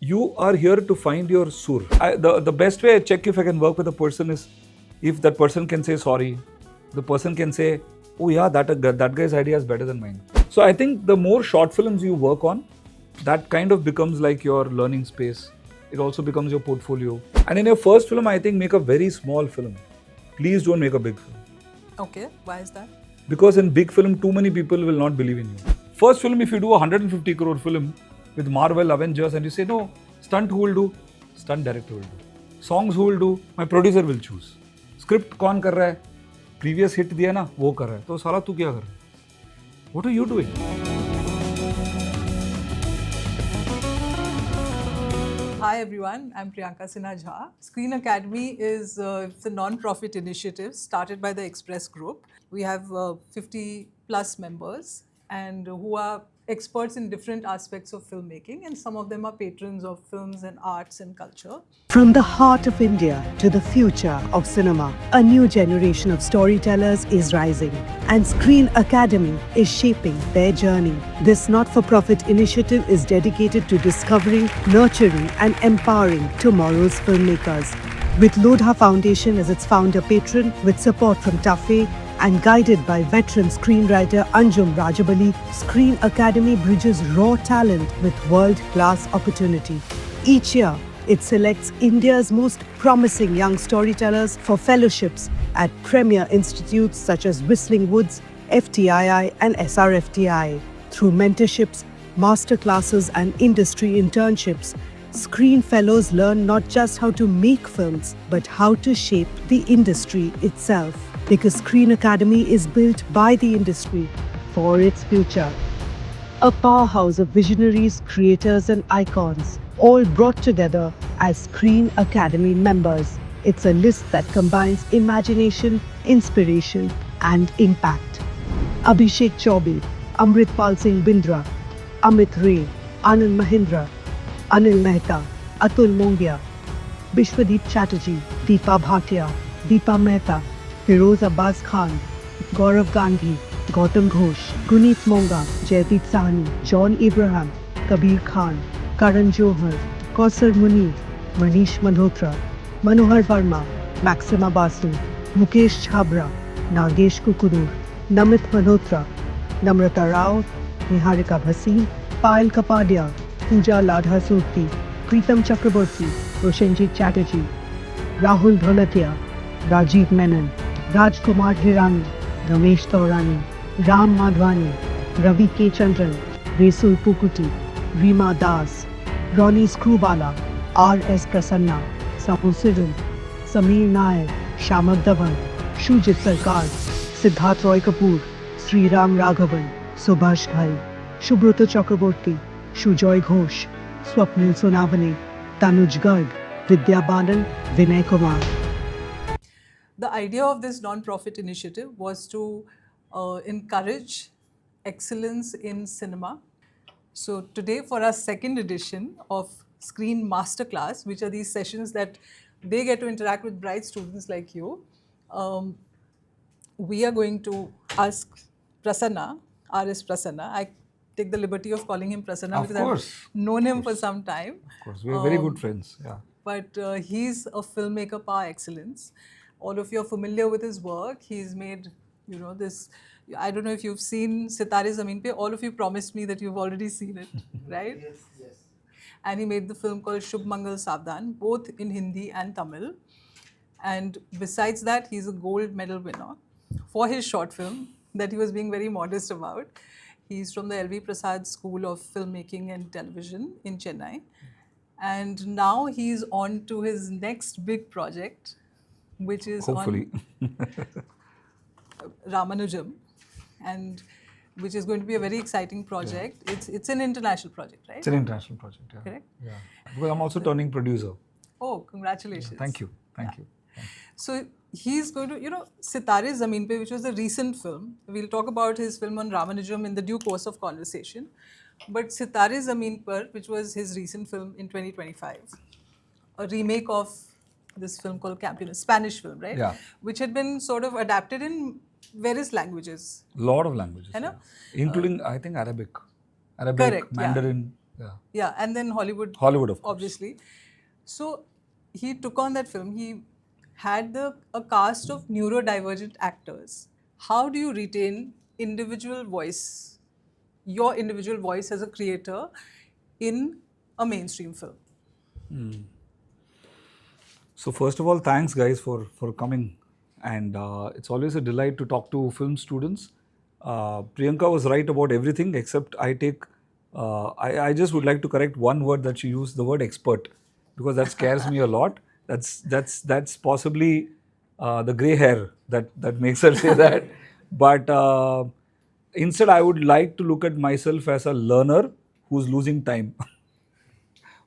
you are here to find your sur. The best way I check if I can work with a person is if that person can say sorry. The person can say, oh yeah, that guy's idea is better than mine. So I think the more short films you work on, that kind of becomes like your learning space. It also becomes your portfolio. And in your first film, I think make a very small film. Please don't make a big film. Okay, why is that? Because in big film, too many people will not believe in you. First film, if you do a 150 crore film with Marvel, Avengers, and you say, no, stunt who will do? Stunt director will do. Songs who will do? My producer will choose. Script कौन कर रहा है? Previous hit दिया ना, वो कर रहा है. तो साला तू क्या कर रहा है? What are you doing? Hi everyone, I'm Priyanka Sinha Jha. Screen Academy is it's a non-profit initiative started by the Express Group. We have 50 plus members and who are experts in different aspects of filmmaking, and some of them are patrons of films and arts and culture. From the heart of India to the future of cinema, a new generation of storytellers is rising, and Screen Academy is shaping their journey. This not-for-profit initiative is dedicated to discovering, nurturing, and empowering tomorrow's filmmakers. With Lodha Foundation as its founder patron, with support from TAFE, and guided by veteran screenwriter Anjum Rajabali, Screen Academy bridges raw talent with world-class opportunity. Each year, it selects India's most promising young storytellers for fellowships at premier institutes such as Whistling Woods, FTII and SRFTI. Through mentorships, masterclasses and industry internships, Screen Fellows learn not just how to make films, but how to shape the industry itself. Because Screen Academy is built by the industry for its future. A powerhouse of visionaries, creators and icons, all brought together as Screen Academy members. It's a list that combines imagination, inspiration and impact. Abhishek Chaubey, Amritpal Singh Bindra, Amit Ray, Anand Mahindra, Anil Mehta, Atul Mongia, Bishwadeep Chatterjee, Deepa Bhatia, Deepa Mehta, Firoz Abbas Khan, Gaurav Gandhi, Gautam Ghosh, Guneet Monga, Jaideep Sahni, John Abraham, Kabir Khan, Karan Johar, Kausar Munir, Manish Malhotra, Manohar Verma, Maxima Basu, Mukesh Chhabra, Nagesh Kukudur, Namit Malhotra, Namrata Rao, Niharika Bhasin, Payal Kapadia, Pooja Ladha Surti, Pritam Chakraborty, Roshanjit Chatterjee, Rahul Dholatia, Rajiv Menon, Rajkumar Hirani, Ramesh Taurani, Ram Madhwani, Ravi K. Chandran, Resul Pukuti, Rima Das, Ronnie Screwbala, R.S. Prasanna, Sahu Sidhu, Sameer Nair, Shamak Dhawan, Shujit Sarkar, Siddharth Roy Kapoor, Sri Ram Raghavan, Subhash Ghai, Shubhrata Chakraborty, Shujoy Ghosh, Swapnil Sonavane, Tanuj Garg, Vidya Balan, Vinay Kumar. The idea of this non-profit initiative was to encourage excellence in cinema. So today for our second edition of Screen Masterclass, which are these sessions that they get to interact with bright students like you, we are going to ask Prasanna, R.S. Prasanna. I take the liberty of calling him Prasanna because I've known him for some time. Of course, we are very good friends. Yeah. But he's a filmmaker par excellence. All of you are familiar with his work. He's made, this, I don't know if you've seen Sitare Zameen Pe. All of you promised me that you've already seen it, right? Yes. And he made the film called Shubh Mangal Savdhan, both in Hindi and Tamil. And besides that, he's a gold medal winner for his short film that he was being very modest about. He's from the L.V. Prasad School of Filmmaking and Television in Chennai. And now he's on to his next big project, which is hopefully on Ramanujam, and which is going to be a very exciting project. Yeah. It's an international project, right? It's an international project, yeah. Correct? Yeah. Because I'm also turning producer. Oh, congratulations. Yeah, thank you. Thank you. So he's going to, Sitare Zameen Pe, which was a recent film. We'll talk about his film on Ramanujam in the due course of conversation. But Sitare Zameen Par, which was his recent film in 2025, a remake of this film called Campion, a Spanish film, right? Yeah. Which had been sort of adapted in various languages. Lot of languages. Yeah. Including, I think, Arabic, correct, Mandarin. Yeah, and then Hollywood. Hollywood, of course. Obviously. So he took on that film. He had a cast of neurodivergent actors. How do you retain individual voice, your individual voice as a creator in a mainstream film? So first of all, thanks guys for coming, and it's always a delight to talk to film students. Priyanka was right about everything except I take. I just would like to correct one word that she used, the word expert, because that scares me a lot. That's possibly the gray hair that makes her say that. But instead, I would like to look at myself as a learner who's losing time.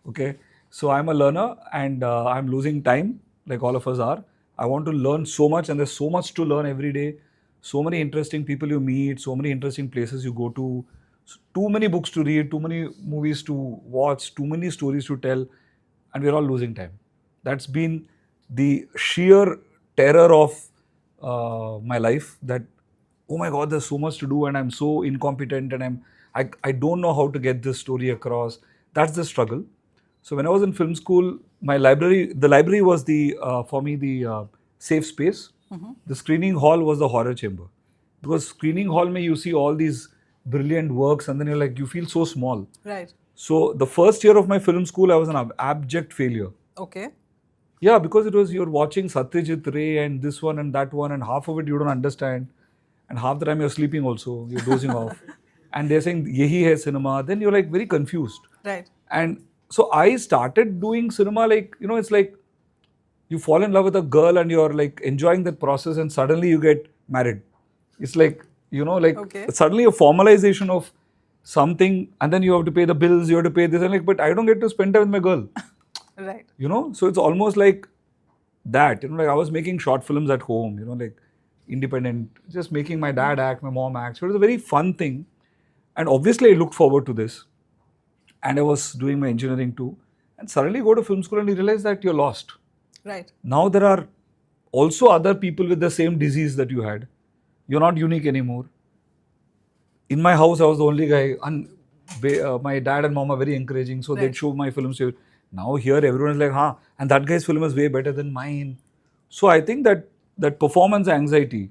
Okay, so I'm a learner and I'm losing time like all of us are. I want to learn so much, and there's so much to learn every day. So many interesting people you meet, so many interesting places you go to, too many books to read, too many movies to watch, too many stories to tell, and we're all losing time. That's been the sheer terror of my life, that oh my god, there's so much to do and I'm so incompetent and I don't know how to get this story across. That's the struggle. So when I was in film school, the library was for me the safe space. The screening hall was the horror chamber, because screening hall you see all these brilliant works and then you're like, you feel so small. Right. So the first year of my film school, I was an abject failure. Okay. Yeah, because you're watching Satyajit Ray and this one and that one, and half of it you don't understand, and half the time you're sleeping also, you're dozing off, and they're saying yehi hai cinema, then you're like very confused. Right. And so I started doing cinema like, it's like you fall in love with a girl and you're like enjoying that process, and suddenly you get married. It's like, Okay. suddenly a formalization of something, and then you have to pay the bills, you have to pay this, and like, but I don't get to spend time with my girl. Right. So it's almost like that, like I was making short films at home, like independent, just making my dad act, my mom act. So it was a very fun thing. And obviously I looked forward to this. And I was doing my engineering too. And suddenly you go to film school and you realize that you're lost. Right. Now there are also other people with the same disease that you had. You're not unique anymore. In my house, I was the only guy. And my dad and mom are very encouraging. So they'd show my films. Now here everyone is like, and that guy's film is way better than mine. So I think that performance anxiety,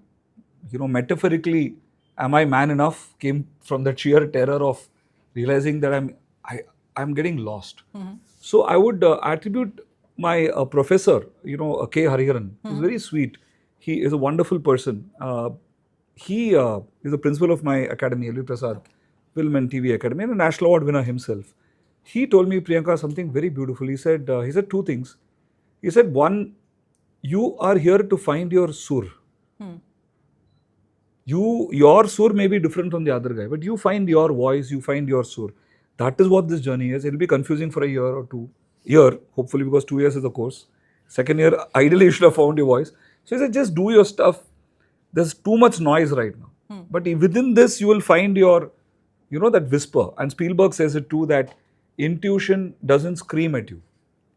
metaphorically, am I man enough, came from that sheer terror of realizing that I'm getting lost. So I would attribute my professor, K. Hariharan, who's very sweet. He is a wonderful person. He is the principal of my academy, L.V. Prasad Film and TV Academy, and a national award winner himself. He told me, Priyanka, something very beautiful. He said two things. He said, one, you are here to find your sur. Your sur may be different from the other guy, but you find your voice, you find your sur. That is what this journey is. It'll be confusing for a year or two. Hopefully, because 2 years is the course. Second year, ideally you should have found your voice. So he said, just do your stuff. There's too much noise right now. But within this, you will find your, that whisper. And Spielberg says it too, that intuition doesn't scream at you.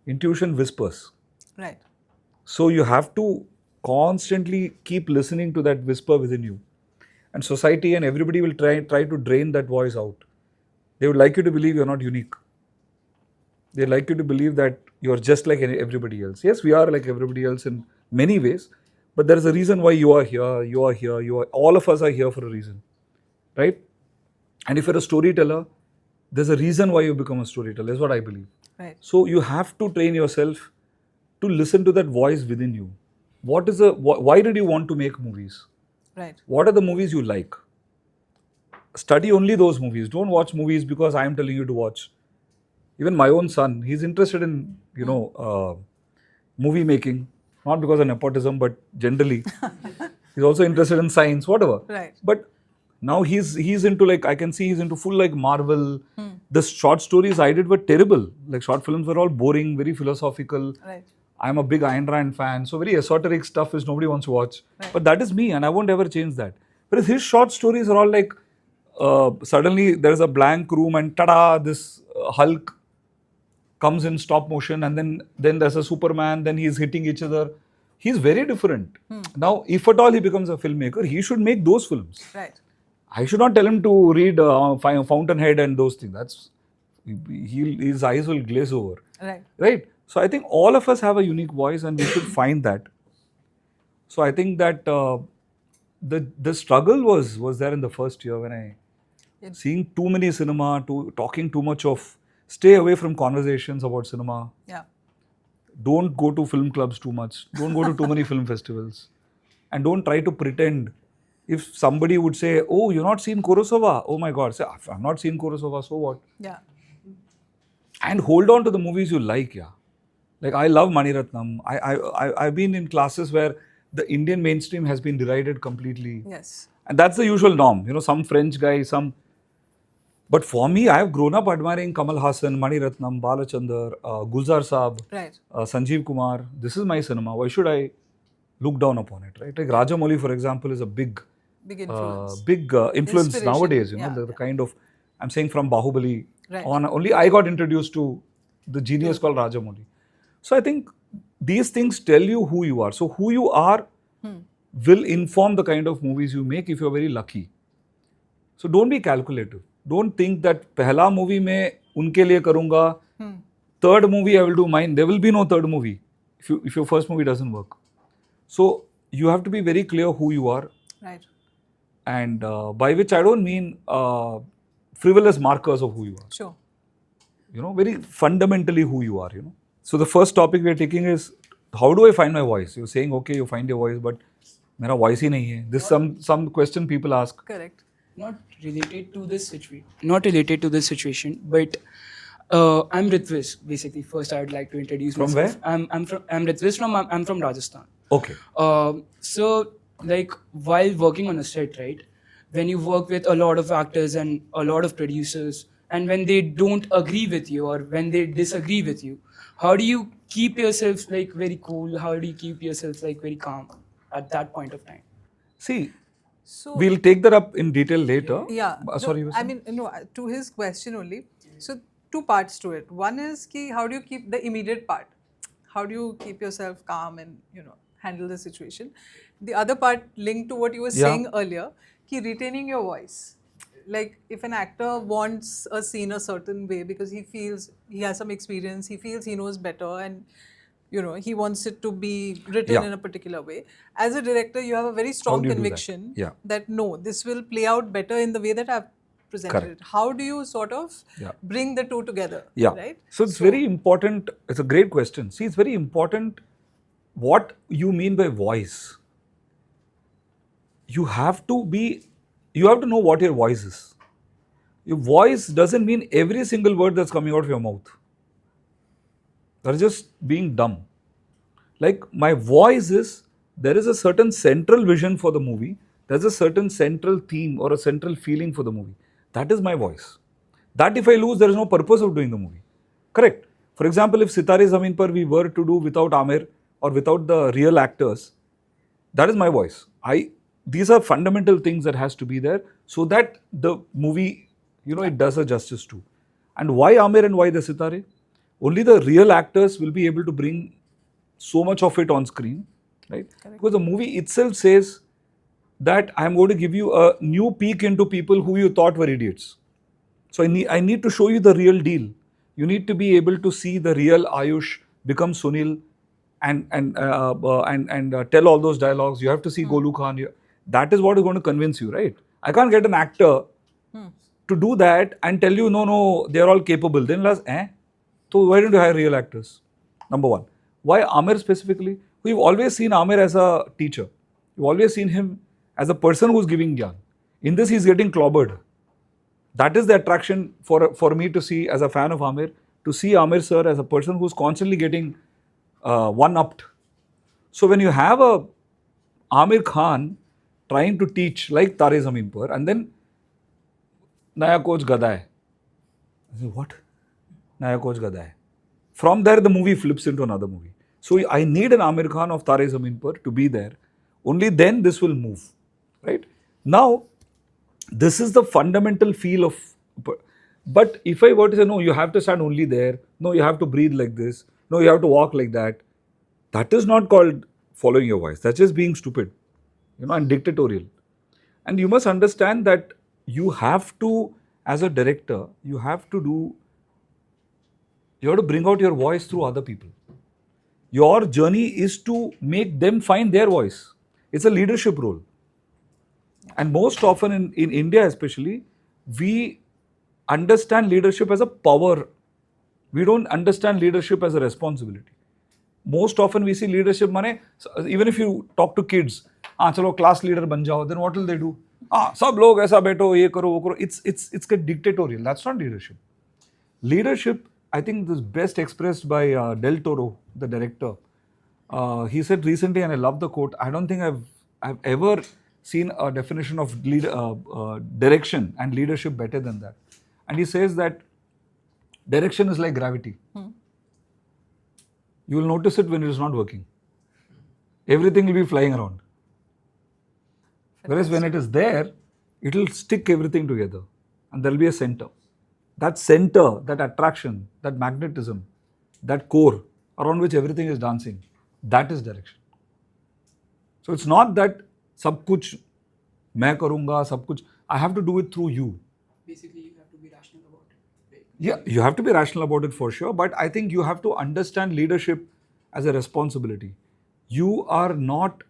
Intuition whispers. Right. So you have to constantly keep listening to that whisper within you. And society and everybody will try to drain that voice out. They would like you to believe you're not unique. They like you to believe that you're just like everybody else. Yes, we are like everybody else in many ways, but there is a reason why you are here, all of us are here for a reason, right? And if you're a storyteller, there's a reason why you become a storyteller, is what I believe. Right. So you have to train yourself to listen to that voice within you. Why did you want to make movies? Right. What are the movies you like? Study only those movies. Don't watch movies because I am telling you to watch. Even my own son, he's interested in, movie making, not because of nepotism, but generally. He's also interested in science, whatever. Right. But now he's into I can see he's into full Marvel. The short stories I did were terrible. Like short films were all boring, very philosophical. Right. I'm a big Ayn Rand fan, so very esoteric stuff which nobody wants to watch. Right. But that is me, and I won't ever change that. Whereas his short stories are all like, suddenly there's a blank room and tada, this Hulk comes in stop motion, and then there's a Superman, then he's hitting each other. He's very different. Now, if at all he becomes a filmmaker, he should make those films. Right. I should not tell him to read Fountainhead and those things. That's his eyes will glaze over. Right. Right? So I think all of us have a unique voice and we should find that. So I think that the struggle was there in the first year when I seeing too many cinema, talking too much of, stay away from conversations about cinema. Yeah. Don't go to film clubs too much. Don't go to too many film festivals. And don't try to pretend. If somebody would say, oh, you've not seen Kurosawa? Oh my God. Say, I've not seen Kurosawa, so what? Yeah. And hold on to the movies you like, yeah. Like I love Mani Ratnam. I've been in classes where the Indian mainstream has been derided completely. Yes. And that's the usual norm. You know, some French guy, some... But for me, I have grown up admiring Kamal Haasan, Mani Ratnam, Balachandar, Gulzar Saab, Right. Sanjeev Kumar. This is my cinema. Why should I look down upon it, right? Like Rajamouli, for example, is a big influence. Influence Inspiration. nowadays, you know, Yeah, the kind of, I'm saying from Bahubali Right. on, only I got introduced to the genius called Rajamouli. So I think these things tell you who you are. So who you are will inform the kind of movies you make if you're very lucky. So don't be calculative. Don't think that पहला movie मैं उनके लिए करूँगा, third movie I will do mine. There will be no third movie if your first movie doesn't work. So you have to be very clear who you are, Right. and by which I don't mean frivolous markers of who you are. Sure. You know, very fundamentally who you are, you know. So the first topic we are taking is, how do I find my voice? You're saying, okay, you find your voice, but मेरा voice ही नहीं है. This some question people ask. Correct. Not related to this situation. Not related to this situation, but I'm Ritviz. Basically, first I would like to introduce From myself. where? I'm Ritviz I'm from Rajasthan. Okay. So like while working on a set, right? When you work with a lot of actors and a lot of producers, and when they don't agree with you or when they disagree with you, how do you keep yourself like very cool? How do you keep yourself like very calm at that point of time? See, So we'll take that up in detail later. yeah. Sorry, you No, were I saying? mean, no. To his question only. So two parts to it. One is ki how do you keep the immediate part? How do you keep yourself calm and handle the situation? The other part linked to what you were Yeah. saying earlier, ki retaining your voice. Like if an actor wants a scene a certain way because he feels he has some experience, he feels he knows better, and he wants it to be written Yeah. in a particular way. As a director, you have a very strong do you do that? conviction Yeah. that no, this will play out better in the way that I've presented Correct. it. How do you sort of Yeah. bring the two together? Yeah. Right? So it's very important. It's a great question. See, it's very important what you mean by voice. You have to know what your voice is. Your voice doesn't mean every single word that's coming out of your mouth. That's just being dumb. Like my voice is, there is a certain central vision for the movie. There's a certain central theme or a central feeling for the movie. That is my voice. That if I lose, there is no purpose of doing the movie. Correct. For example, if Sitare Zameen Par we were to do without Aamir or without the real actors, that is my voice. These are fundamental things that has to be there so that the movie, it does a justice to. And why Aamir and why the Sitare? Only the real actors will be able to bring so much of it on screen, right? Correct. Because the movie itself says that I am going to give you a new peek into people who you thought were idiots. So I need to show you the real deal. You need to be able to see the real Ayush become Sunil and tell all those dialogues. You have to see Golu Khan. That is what is going to convince you, right? I can't get an actor to do that and tell you, no, they are all capable. Then So why don't you hire real actors? Number one. Why Aamir specifically? We've always seen Aamir as a teacher. We've always seen him as a person who's giving gyan. In this, he's getting clobbered. That is the attraction for me to see as a fan of Aamir, to see Aamir sir as a person who's constantly getting one-upped. So when you have a Aamir Khan trying to teach like Tare Zameen Par, and then Naya coach Gada hai. I say, what? Naya coach Gada hai. From there, the movie flips into another movie. So I need an Aamir Khan of Tare Zameen Par to be there. Only then this will move, right? Now, this is the fundamental feel of. But if I were to say, no, you have to stand only there. No, you have to breathe like this. No, you have to walk like that. That is not called following your voice. That's just being stupid, and dictatorial. And you must understand that you have to, as a director, you have to do You have to bring out your voice through other people. Your journey is to make them find their voice. It's a leadership role. And most often in India especially, we understand leadership as a power. We don't understand leadership as a responsibility. Most often we see leadership mane, even if you talk to kids, chalo class leader ban jao, then what will they do? Sab log aisa beto, ye karo, wo karo. It's dictatorial. That's not leadership. Leadership, I think this is best expressed by Del Toro, the director. He said recently, and I love the quote, I don't think I've ever seen a definition of direction and leadership better than that. And he says that direction is like gravity. You will notice it when it is not working. Everything will be flying around. Whereas when it is there, it will stick everything together and there will be a center. That center, that attraction, that magnetism, that core around which everything is dancing, that is direction. So it's not that sab kuch main karunga, sab kuch, I have to do it through you. Basically, you have to be rational about it. Yeah, you have to be rational about it for sure, but I think you have to understand leadership as a responsibility. You are not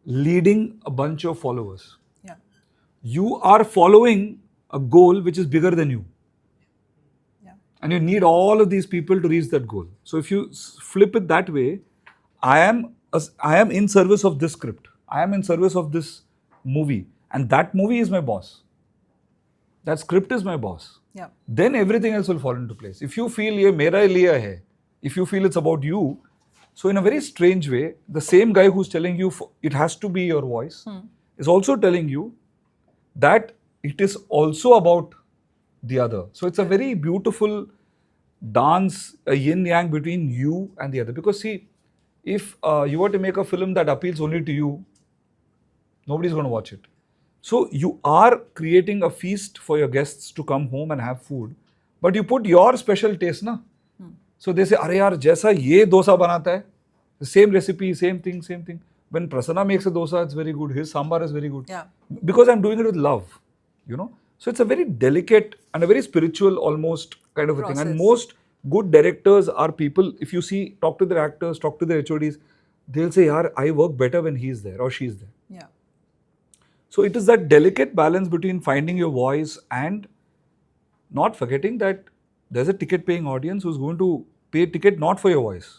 leading a bunch of followers. Yeah. You are following a goal which is bigger than you. Yeah. And you need all of these people to reach that goal. So if you flip it that way, I am in service of this script. I am in service of this movie. And that movie is my boss. That script is my boss. Yeah. Then everything else will fall into place. If you feel ye mera liya hai, if you feel it's about you, so in a very strange way, the same guy who's telling you it has to be your voice is also telling you that it is also about the other. So it's a very beautiful dance, a yin-yang between you and the other. Because see, if you were to make a film that appeals only to you, nobody's going to watch it. So you are creating a feast for your guests to come home and have food, but you put your special taste, na? So they say, "Arey yaar, jaisa ye dosa banata hai, the same recipe, same thing, same thing." When Prasanna makes a dosa, it's very good. His sambar is very good. Yeah. Because I'm doing it with love, you know. So it's a very delicate and a very spiritual, almost kind of a thing. And most good directors are people. If you see, talk to their actors, talk to their HODs, they'll say, "Yaar, I work better when he's there or she's there." Yeah. So it is that delicate balance between finding your voice and not forgetting that there's a ticket-paying audience who's going to pay ticket not for your voice.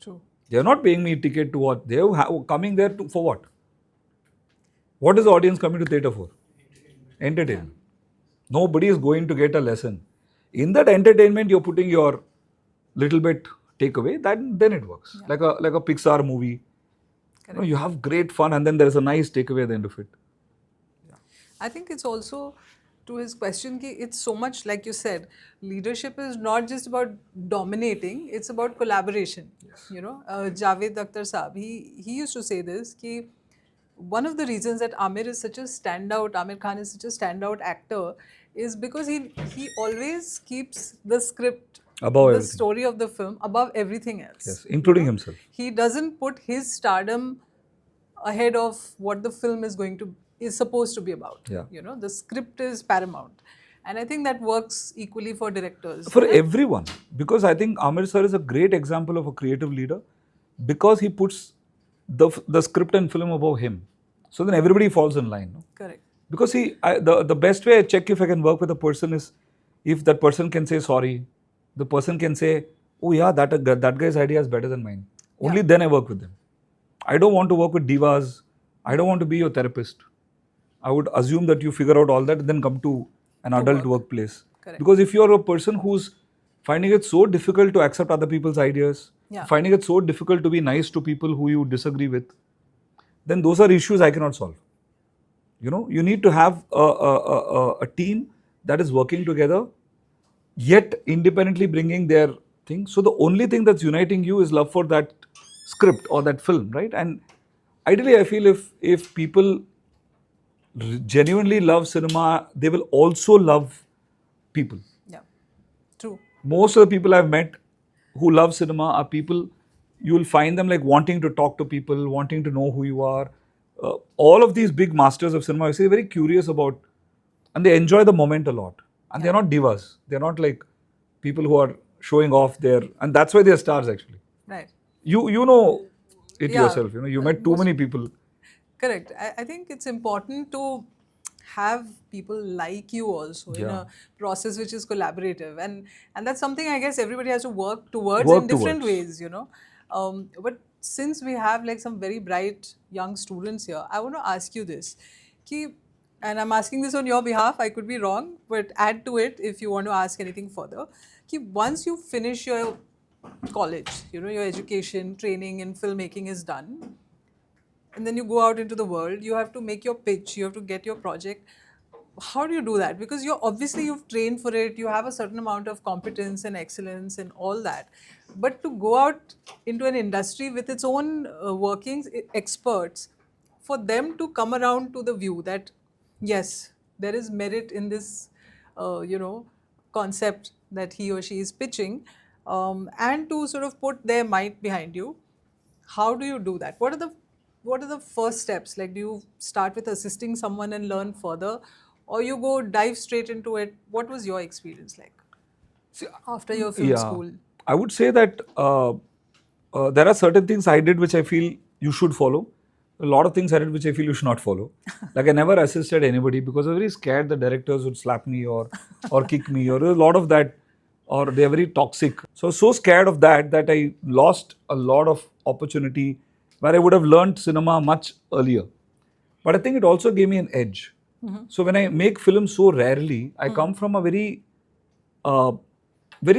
True. They're not paying me ticket to what? They're coming there for what? What is the audience coming to theatre for? Entertainment. Nobody is going to get a lesson. In that entertainment, you're putting your little bit takeaway. Then it works. Yeah. Like a Pixar movie. You know, you have great fun and then there's a nice takeaway at the end of it. I think it's also to his question ki it's so much like you said, leadership is not just about dominating, it's about collaboration. Yes. You know, Javed Akhtar Saab, he used to say this ki one of the reasons that Amir is such a standout, Amir Khan is such a standout actor is because he always keeps the script, above the everything. story of the film above everything else. Yes, including himself. He doesn't put his stardom ahead of what the film is supposed to be about. Yeah. You know, the script is paramount. And I think that works equally for directors. For everyone. Because I think Amir sir is a great example of a creative leader because he puts the script and film above him. So then everybody falls in line. No? Correct. Because the best way I check if I can work with a person is if that person can say sorry, the person can say, "Oh yeah, that guy's idea is better than mine." Only then I work with them. I don't want to work with divas. I don't want to be your therapist. I would assume that you figure out all that and then come to an adult workplace. Correct. Because if you're a person who's finding it so difficult to accept other people's ideas, finding it so difficult to be nice to people who you disagree with, then those are issues I cannot solve. You know, you need to have a team that is working together, yet independently bringing their thing. So the only thing that's uniting you is love for that script or that film, right? And ideally, I feel if people genuinely love cinema, they will also love people. Yeah, true. Most of the people I've met who love cinema are people, you will find them like wanting to talk to people, wanting to know who you are. All of these big masters of cinema, I say, very curious about, and they enjoy the moment a lot. And they're not divas. They're not like people who are showing off their, and that's why they're stars actually. Right. You know it Yeah. yourself. You met too many people. Correct. I think it's important to have people like you also in Yeah. a process which is collaborative, and that's something I guess everybody has to work towards Work in different towards. ways. But since we have like some very bright young students here, I want to ask you this, ki, and I'm asking this on your behalf. I could be wrong, but add to it if you want to ask anything further. Ki, once you finish your college, your education, training in filmmaking is done, and then you go out into the world, you have to make your pitch, you have to get your project. How do you do that? Because you've trained for it, you have a certain amount of competence and excellence and all that, but to go out into an industry with its own workings, experts, for them to come around to the view that yes, there is merit in this concept that he or she is pitching, and to sort of put their might behind you. How do you do that? What are the first steps? Like, do you start with assisting someone and learn further, or you go dive straight into it? What was your experience like after your film school? I would say that there are certain things I did which I feel you should follow. A lot of things I did which I feel you should not follow. Like I never assisted anybody because I was very scared the directors would slap me or kick me, or a lot of that, or they're very toxic. So I was so scared of that I lost a lot of opportunity where I would have learned cinema much earlier. But I think it also gave me an edge. So when I make films so rarely, I come from a very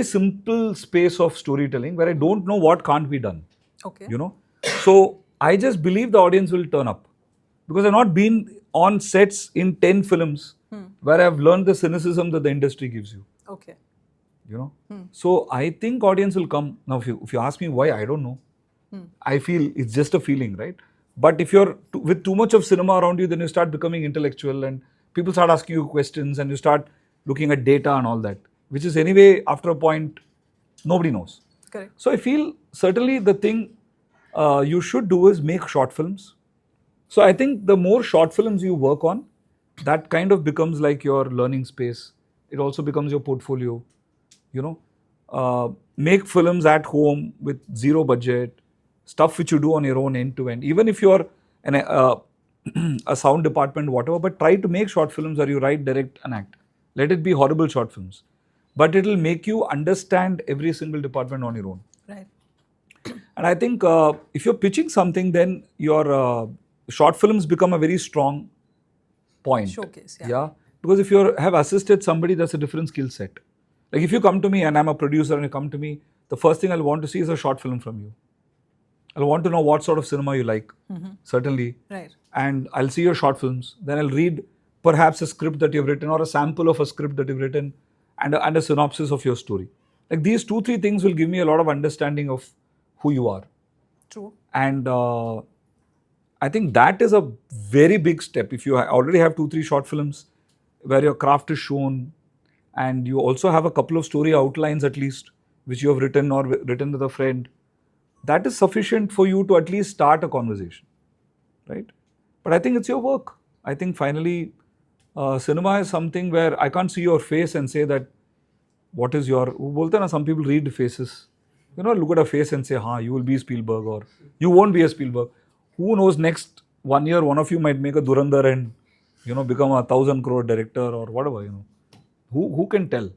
simple space of storytelling where I don't know what can't be done. Okay. So I just believe the audience will turn up because I've not been on sets in 10 films where I've learned the cynicism that the industry gives you. Okay. So I think audience will come. Now if you ask me why, I don't know. I feel it's just a feeling, right? But if you're with too much of cinema around you, then you start becoming intellectual and people start asking you questions and you start looking at data and all that, which is anyway, after a point, nobody knows. Correct. So I feel certainly the thing you should do is make short films. So I think the more short films you work on, that kind of becomes like your learning space. It also becomes your portfolio. Make films at home with zero budget, stuff which you do on your own end to end. Even if you're a sound department, whatever, but try to make short films where you write, direct and act. Let it be horrible short films. But it will make you understand every single department on your own. Right. And I think if you're pitching something, then your short films become a very strong point. Showcase, yeah. Yeah. Because if you have assisted somebody, that's a different skill set. Like if you come to me and I'm a producer and you come to me, the first thing I'll want to see is a short film from you. I'll want to know what sort of cinema you like, certainly. Right. And I'll see your short films. Then I'll read perhaps a script that you've written or a sample of a script that you've written and a synopsis of your story. Like these 2-3 things will give me a lot of understanding of who you are. True. And I think that is a very big step. If you already have 2-3 short films where your craft is shown and you also have a couple of story outlines at least, which you have written or written with a friend, that is sufficient for you to at least start a conversation, right? But I think it's your work. I think finally, cinema is something where I can't see your face and say that what is your... Some people read faces. Look at a face and say, you will be Spielberg or you won't be a Spielberg. Who knows, next 1 year, one of you might make a Durandar and, become a 1,000 crore director or whatever, Who can tell?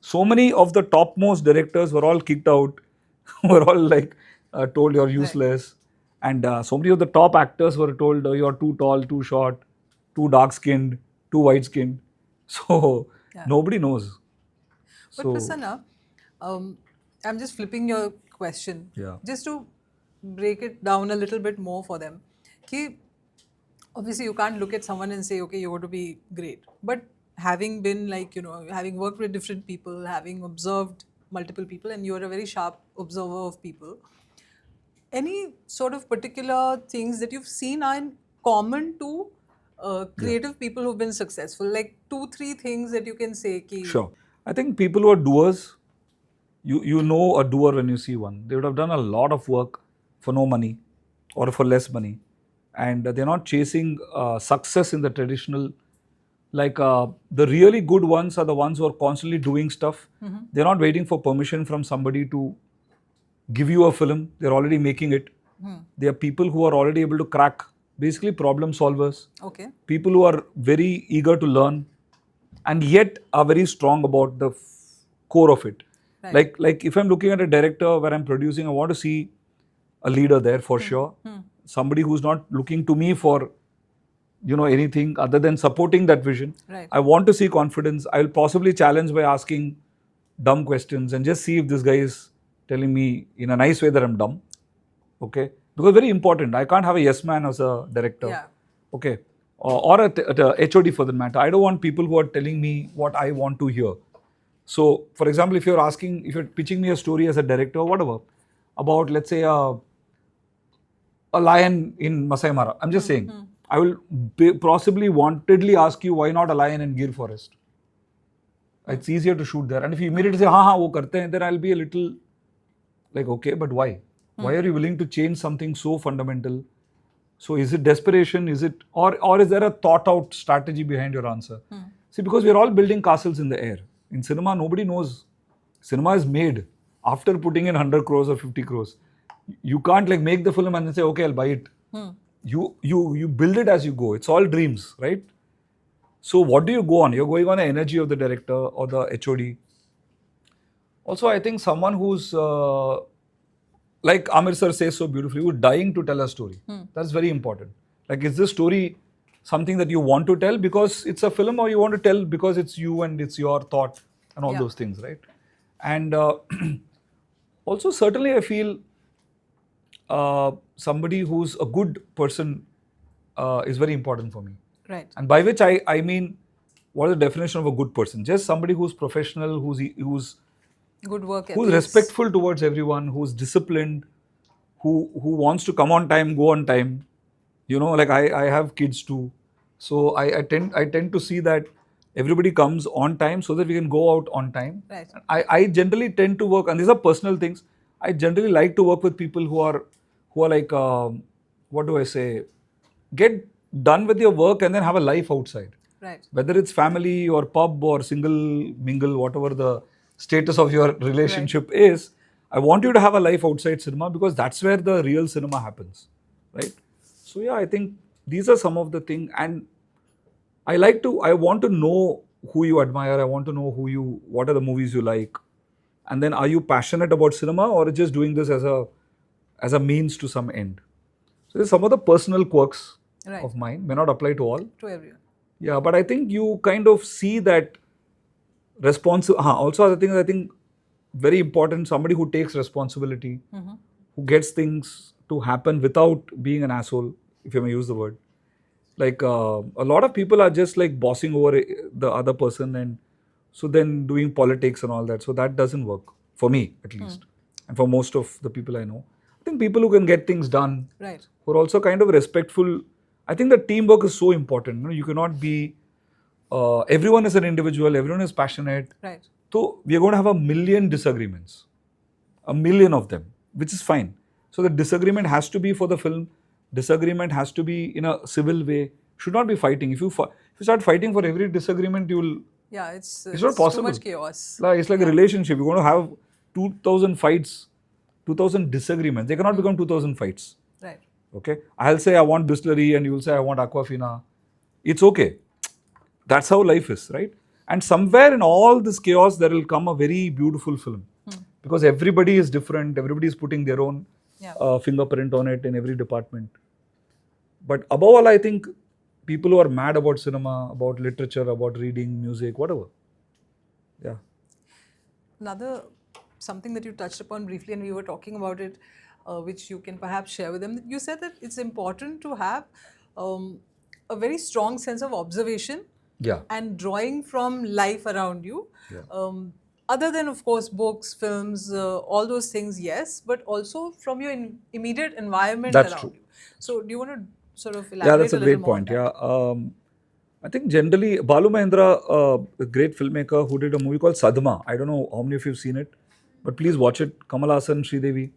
So many of the topmost directors were all kicked out, were all like told you're useless. Right. And so many of the top actors were told you're too tall, too short, too dark-skinned, too white-skinned. So nobody knows. But Prasanna, I'm just flipping your question. Yeah. Just to break it down a little bit more for them. Obviously you can't look at someone and say, okay, you're going to be great. But having been having worked with different people, having observed multiple people, and you're a very sharp observer of people, any sort of particular things that you've seen are in common to creative people who've been successful? Like 2-3 things that you can say. Sure. I think people who are doers, you know a doer when you see one. They would have done a lot of work for no money or for less money. And they're not chasing success in the traditional Like the really good ones are the ones who are constantly doing stuff. They're not waiting for permission from somebody to give you a film. They're already making it. They are people who are already able to crack, basically problem solvers. Okay. People who are very eager to learn and yet are very strong about the core of it. Right. Like if I'm looking at a director where I'm producing, I want to see a leader there for sure. Somebody who's not looking to me for anything other than supporting that vision. Right. I want to see confidence. I will possibly challenge by asking dumb questions and just see if this guy is telling me in a nice way that I'm dumb. Okay, because very important. I can't have a yes man as a director. Yeah. Okay, or a HOD for that matter. I don't want people who are telling me what I want to hear. So, for example, if you're pitching me a story as a director, whatever, about let's say a lion in Masai Mara, I'm just saying, I will possibly wantedly ask you why not a lion in Gir forest. It's easier to shoot there. And if you immediately say, हाँ वो करते हैं, then I'll be a little like, okay, but why? Why are you willing to change something so fundamental? So is it desperation? Is it, or is there a thought out strategy behind your answer? See, because we're all building castles in the air. In cinema, nobody knows. Cinema is made after putting in 100 crores or 50 crores. You can't like make the film and then say, okay, I'll buy it. You build it as you go. It's all dreams, right? So what do you go on? You're going on the energy of the director or the HOD. Also, I think someone who's like Amir sir says so beautifully, who's dying to tell a story. That's very important. Like, is this story something that you want to tell because it's a film, or you want to tell because it's you and it's your thought and all those things, right? And also, certainly, I feel somebody who's a good person is very important for me. Right. And by which I mean, what is the definition of a good person? Just somebody who's professional, who's Good work ethics. who's respectful towards everyone, who's disciplined, who wants to come on time, go on time. Like I have kids too, so I tend to see that everybody comes on time so that we can go out on time. Right. I generally tend to work, and these are personal things. I generally like to work with people who are like what do I say? Get done with your work and then have a life outside. Right. Whether it's family or pub or single mingle, whatever the status of your relationship is, I want you to have a life outside cinema because that's where the real cinema happens, right? So yeah, I think these are some of the things, and I want to know who you admire. I want to know what are the movies you like, and then are you passionate about cinema or just doing this as a means to some end? So there's some of the personal quirks of mine, may not apply to all. To everyone. Yeah, but I think you kind of see that also other things, I think very important, somebody who takes responsibility, who gets things to happen without being an asshole, if you may use the word. Like a lot of people are just like bossing over the other person, and so then doing politics and all that. So that doesn't work for me, at least, and for most of the people I know. I think people who can get things done, Right. who are also kind of respectful. I think that teamwork is so important. You cannot be. Everyone is an individual. Everyone is passionate. Right. So we are going to have a million disagreements, a million of them, which is fine. So the disagreement has to be for the film. Disagreement has to be in a civil way. Should not be fighting. If you start fighting for every disagreement, you will. Yeah, it's not possible. too much chaos. It's like a relationship. You're going to have 2,000 fights, 2,000 disagreements. They cannot become 2,000 fights. Right. Okay. I'll say I want Bisleri and you'll say I want Aquafina. It's okay. That's how life is, right? And somewhere in all this chaos, there will come a very beautiful film. Because everybody is different. Everybody is putting their own fingerprint on it in every department. But above all, I think people who are mad about cinema, about literature, about reading, music, whatever. Yeah. Something that you touched upon briefly, and we were talking about it, which you can perhaps share with them. You said that it's important to have a very strong sense of observation and drawing from life around you. Yeah. Other than, of course, books, films, all those things, yes, but also from your immediate environment That's around true. you. So do you want to sort of elaborate? Yeah, that's a little great more point. on that? Yeah. I think generally, Balu Mahendra, a great filmmaker who did a movie called Sadhma. I don't know how many of you have seen it, but please watch it. Kamal Haasan, Sridevi,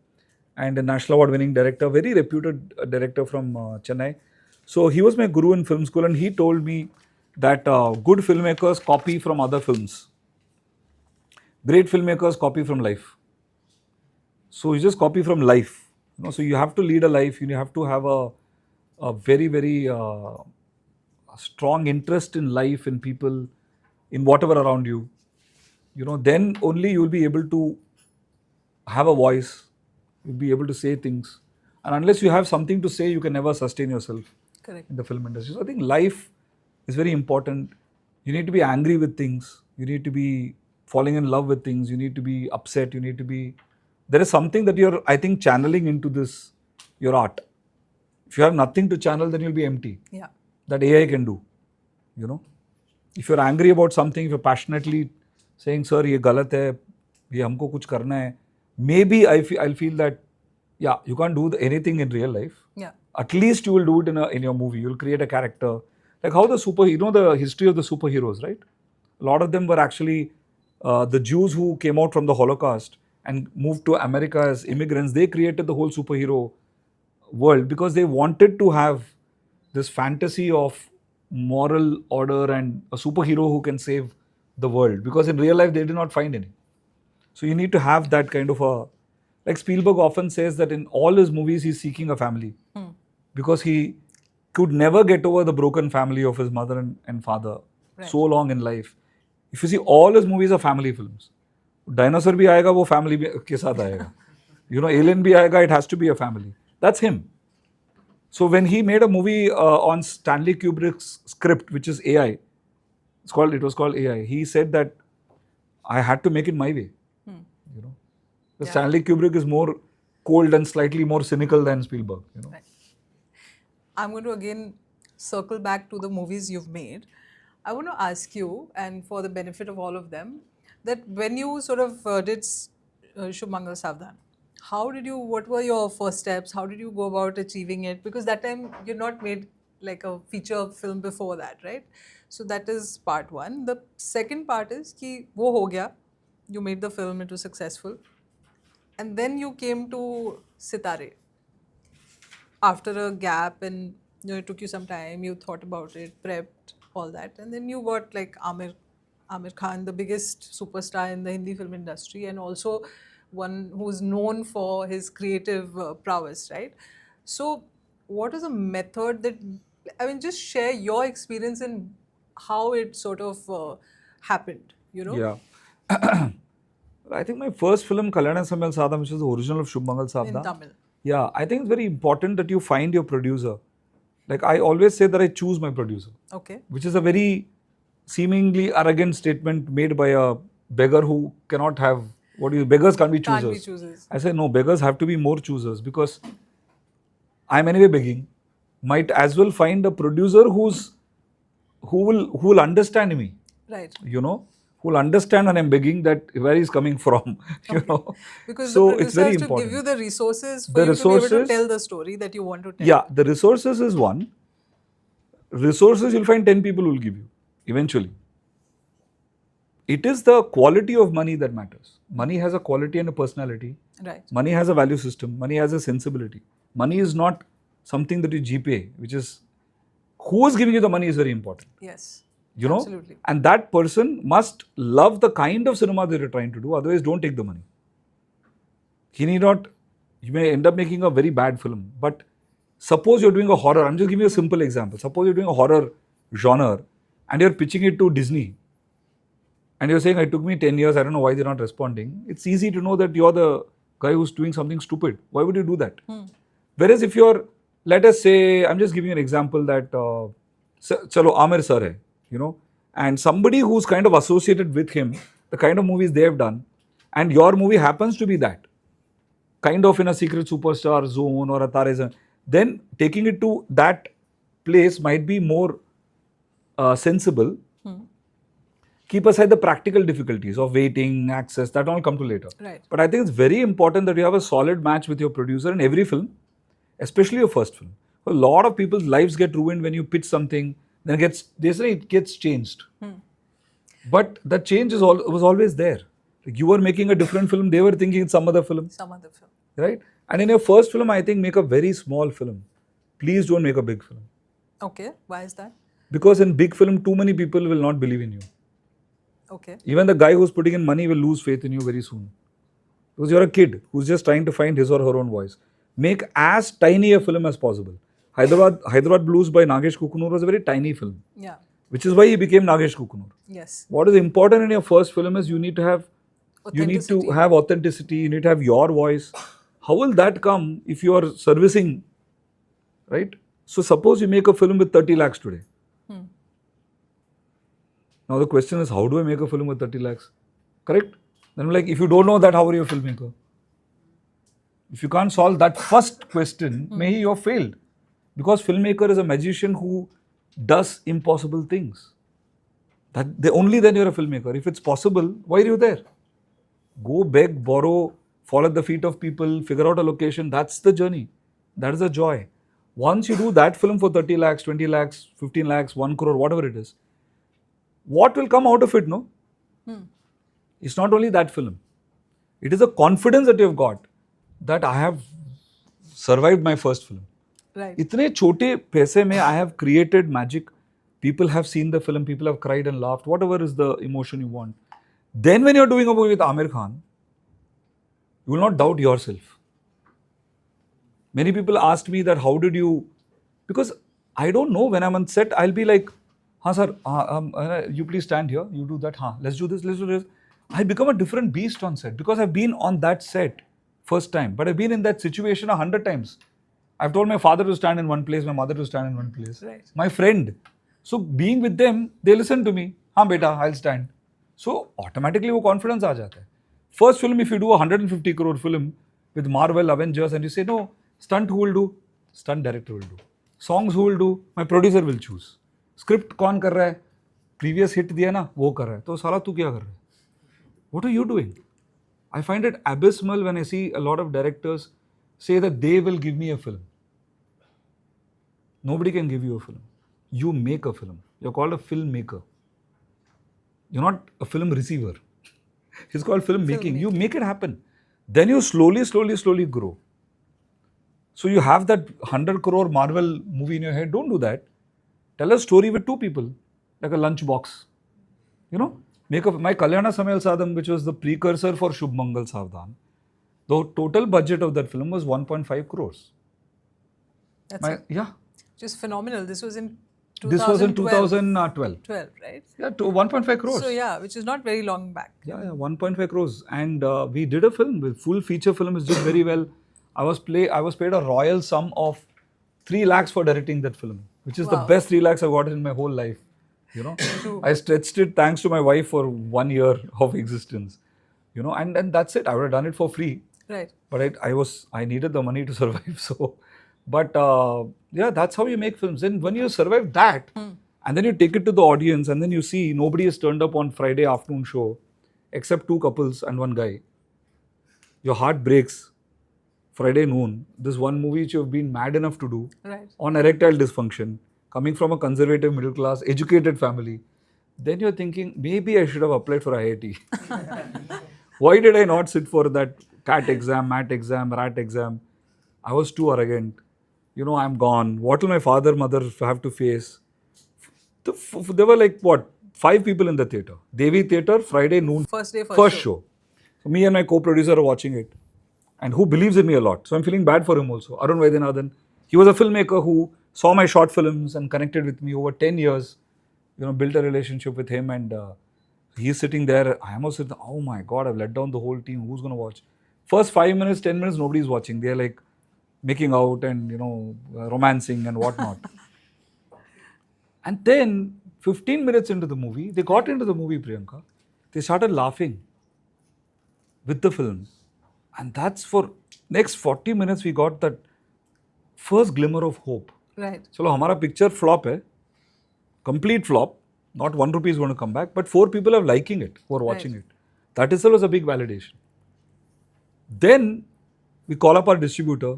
and a National Award winning director, very reputed director from Chennai. So he was my guru in film school, and he told me that good filmmakers copy from other films. Great filmmakers copy from life. So you just copy from life. So you have to lead a life. You have to have a very, very strong interest in life, in people, in whatever around you. Then only you will be able to have a voice. You'll be able to say things. And unless you have something to say, you can never sustain yourself Correct. in the film industry. So I think life is very important. You need to be angry with things. You need to be falling in love with things. You need to be upset. You need to be... There is something that you're, I think, channeling into this, your art. If you have nothing to channel, then you'll be empty. Yeah. That AI can do. If you're angry about something, if you're passionately saying, sir, ye galat hai, ye humko kuch karna hai, maybe I'll feel that, yeah, you can't do anything in real life. Yeah. At least you will do it in your movie. You'll create a character. Like how the history of the superheroes, right? A lot of them were actually the Jews who came out from the Holocaust and moved to America as immigrants. They created the whole superhero world because they wanted to have this fantasy of moral order and a superhero who can save the world. Because in real life, they did not find any. So you need to have that kind of a... Like Spielberg often says that in all his movies, he's seeking a family. Because he could never get over the broken family of his mother and father so long in life. If you see, all his movies are family films. Dinosaur bhi aayega, wo family ke saath aayega. Alien bhi aayega, it has to be a family. That's him. So when he made a movie on Stanley Kubrick's script, which is AI, it was called AI. He said that I had to make it my way. Because Stanley Kubrick is more cold and slightly more cynical than Spielberg. Right. I'm going to again circle back to the movies you've made. I want to ask you, and for the benefit of all of them, that when you sort of did Shubh Mangal Savdhan, what were your first steps? How did you go about achieving it? Because that time you'd not made like a feature film before that, right? So that is part one. The second part is ki wo ho gaya. You made the film, it was successful. And then you came to Sitare after a gap, and it took you some time. You thought about it, prepped, all that, and then you got like Amir Khan, the biggest superstar in the Hindi film industry, and also one who's known for his creative prowess, right? So, what is a method that just share your experience in how it sort of happened, Yeah. I think my first film, Kalyana Samyal Sadham, which is the original of Shubh Mangal Savdhan. In Tamil. Yeah, I think it's very important that you find your producer. Like I always say that I choose my producer. Okay. Which is a very seemingly arrogant statement made by a beggar who cannot have... beggars can't be choosers. Can't be choosers. I say no, beggars have to be more choosers because I'm anyway begging. Might as well find a producer who will understand me. Right. Who will understand when I'm begging that where he's coming from. Because so the producer it's very has to important. give you the resources for you to be able to tell the story that you want to tell. Yeah, the resources is one. Resources you'll find 10 people will give you eventually. It is the quality of money that matters. Money has a quality and a personality. Right. Money has a value system. Money has a sensibility. Money is not something that you GPA, which is... Who is giving you the money is very important. Yes. Absolutely. And that person must love the kind of cinema that you're trying to do. Otherwise, don't take the money. He need not... You may end up making a very bad film. But suppose you're doing a horror. I'm just giving you a simple example. Suppose you're doing a horror genre and you're pitching it to Disney. And you're saying, it took me 10 years, I don't know why they're not responding. It's easy to know that you're the guy who's doing something stupid. Why would you do that? Whereas if you're, let us say, I'm just giving you an example that, chalo, Amir sir hai, and somebody who's kind of associated with him, the kind of movies they have done, and your movie happens to be that, kind of in a secret superstar zone or a Tare zone, then taking it to that place might be more sensible. Keep aside the practical difficulties of waiting, access, that all come to later. Right. But I think it's very important that you have a solid match with your producer in every film, especially your first film. A lot of people's lives get ruined when you pitch something, then they say it gets changed. But that change was always there. Like you were making a different film, they were thinking it's some other film. Some other film. Right? And in your first film, I think make a very small film. Please don't make a big film. Okay, why is that? Because in big film, too many people will not believe in you. Okay. Even the guy who's putting in money will lose faith in you very soon. Because you're a kid who's just trying to find his or her own voice. Make as tiny a film as possible. Hyderabad Blues by Nagesh Kukunur was a very tiny film, Yeah. which is why he became Nagesh Kukunur. Yes. What is important in your first film is you need to have authenticity, you need to have your voice. How will that come if you are servicing, right? So suppose you make a film with 30 lakhs today. Now the question is, how do I make a film with 30 lakhs? Correct? Then I'm like, if you don't know that, how are you a filmmaker? If you can't solve that first question, maybe you're failed. Because filmmaker is a magician who does impossible things. Only then you're a filmmaker. If it's possible, why are you there? Go beg, borrow, fall at the feet of people, figure out a location. That's the journey. That is the joy. Once you do that film for 30 lakhs, 20 lakhs, 15 lakhs, 1 crore, whatever it is, what will come out of it, no? It's not only that film. It is a confidence that you've got that I have survived my first film. Right. इतने छोटे पैसे में I have created magic. People have seen the film, people have cried and laughed, whatever is the emotion you want. Then when you're doing a movie with Amir Khan, you will not doubt yourself. Many people asked me that how did you, because I don't know, when I'm on set, I'll be like, हाँ sir, you please stand here, you do that, हाँ, let's do this, let's do this. I become a different beast on set because I've been on that set first time, but I've been in that situation 100 times. I've told my father to stand in one place, my mother to stand in one place, Right. my friend. So being with them, they listen to me. हाँ बेटा, I'll stand. So automatically वो confidence आ जाता है. First film, if you do a 150 crore film with Marvel, Avengers, and you say no, stunt who will do? Stunt director will do. Songs who will do? My producer will choose. Script कौन कर रहा है? Previous hit दिया ना, वो कर रहा है. तो साला तू क्या कर रहा है? What are you doing? I find it abysmal when I see a lot of directors say that they will give me a film. Nobody can give you a film. You make a film. You're called a filmmaker. You're not a film receiver. It's called filmmaking. You make it happen. Then you slowly grow. So you have that 100 crore Marvel movie in your head. Don't do that. Tell a story with two people, like a lunchbox. You know, my Kalyana Samayal Sadham, which was the precursor for Shubh Mangal Savdhan, the total budget of that film was 1.5 crores. That's it. Yeah. Which is phenomenal. This was in 2012. This was in 2012. 12, right? Yeah, to 1.5 crores. So yeah, which is not very long back. Yeah, 1.5 crores. And we did a film, with full feature film, is did very well. I was paid a royal sum of 3 lakhs for directing that film, which is the best 3 lakhs I've gotten in my whole life. You know, I stretched it thanks to my wife for 1 year of existence. You know, and that's it. I would have done it for free. Right. But I needed the money to survive. So, but yeah, that's how you make films. And when you survive that, and then you take it to the audience, and then you see nobody has turned up on Friday afternoon show, except 2 couples and 1 guy. Your heart breaks. Friday noon, this one movie which you've been mad enough to do on erectile dysfunction, coming from a conservative, middle class, educated family, then you're thinking, maybe I should have applied for IIT. Why did I not sit for that CAT exam, MAT exam, RAT exam? I was too arrogant. You know, I'm gone. What will my father, mother have to face? There were like, 5 people in the theatre. Devi Theatre, Friday noon. First day, first show. So me and my co-producer are watching it. And who believes in me a lot. So I'm feeling bad for him also. Arun Vaidyanathan. He was a filmmaker who saw my short films and connected with me over 10 years. You know, built a relationship with him, and he's sitting there. I am also sitting, oh my God, I've let down the whole team. Who's going to watch? First 5 minutes, 10 minutes, nobody's watching. They're like making out and, you know, romancing and whatnot. And then 15 minutes into the movie, they got into the movie, Priyanka. They started laughing with the film. And that's for next 40 minutes, we got that first glimmer of hope. Right. So, our picture flop hai, complete flop. Not 1 rupee is going to come back, but 4 people are liking it, who are watching it. That itself was a big validation. Then we call up our distributor,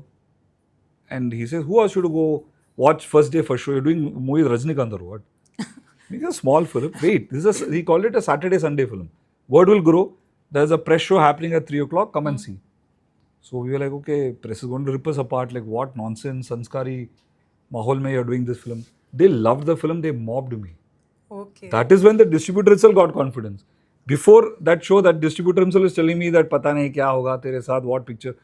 and he says, "Who asked you to go watch first day first show? You're doing movie with Rajnikant or what?" It's a small film. Wait, he called it a Saturday Sunday film. Word will grow. There's a press show happening at 3 o'clock. Come and see. So we were like, okay, press is going to rip us apart. Like, what nonsense, sanskari mahol mein you're doing this film. They loved the film. They mobbed me. Okay. That is when the distributor itself got confidence. Before that show, that distributor himself is telling me that pata nahi kya hoga tere saath, what picture.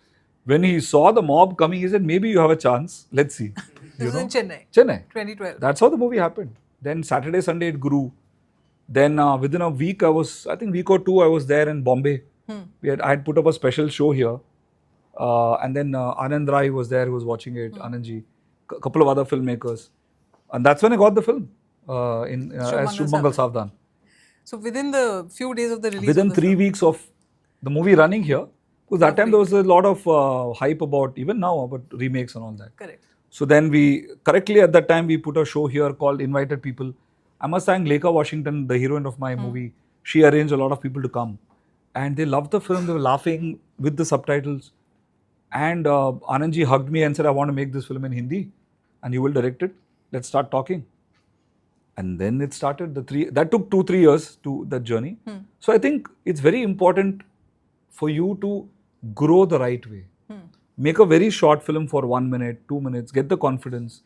When he saw the mob coming, he said, maybe you have a chance. Let's see. This is in Chennai. Chennai. 2012. That's how the movie happened. Then Saturday, Sunday it grew. Then within a week, I think week or two, I was there in Bombay. I had put up a special show here. And then Anand Rai was there, who was watching it, Anandji, a couple of other filmmakers. And that's when I got the film as Shubh Mangal Savdhan. So within the few days of the release Within of the 3 film, weeks of the movie running here, because that time there was a lot of hype about, even now, about remakes and all that. correct. So then correctly at that time, we put a show here called Invited People. I must thank Lekha Washington, the heroine of my movie. She arranged a lot of people to come. And they loved the film. They were laughing with the subtitles. And Anandji hugged me and said, I want to make this film in Hindi. And you will direct it. Let's start talking. And then it started. That took 2-3 years to that journey. So I think it's very important for you to grow the right way. Make a very short film for 1 minute, 2 minutes, get the confidence.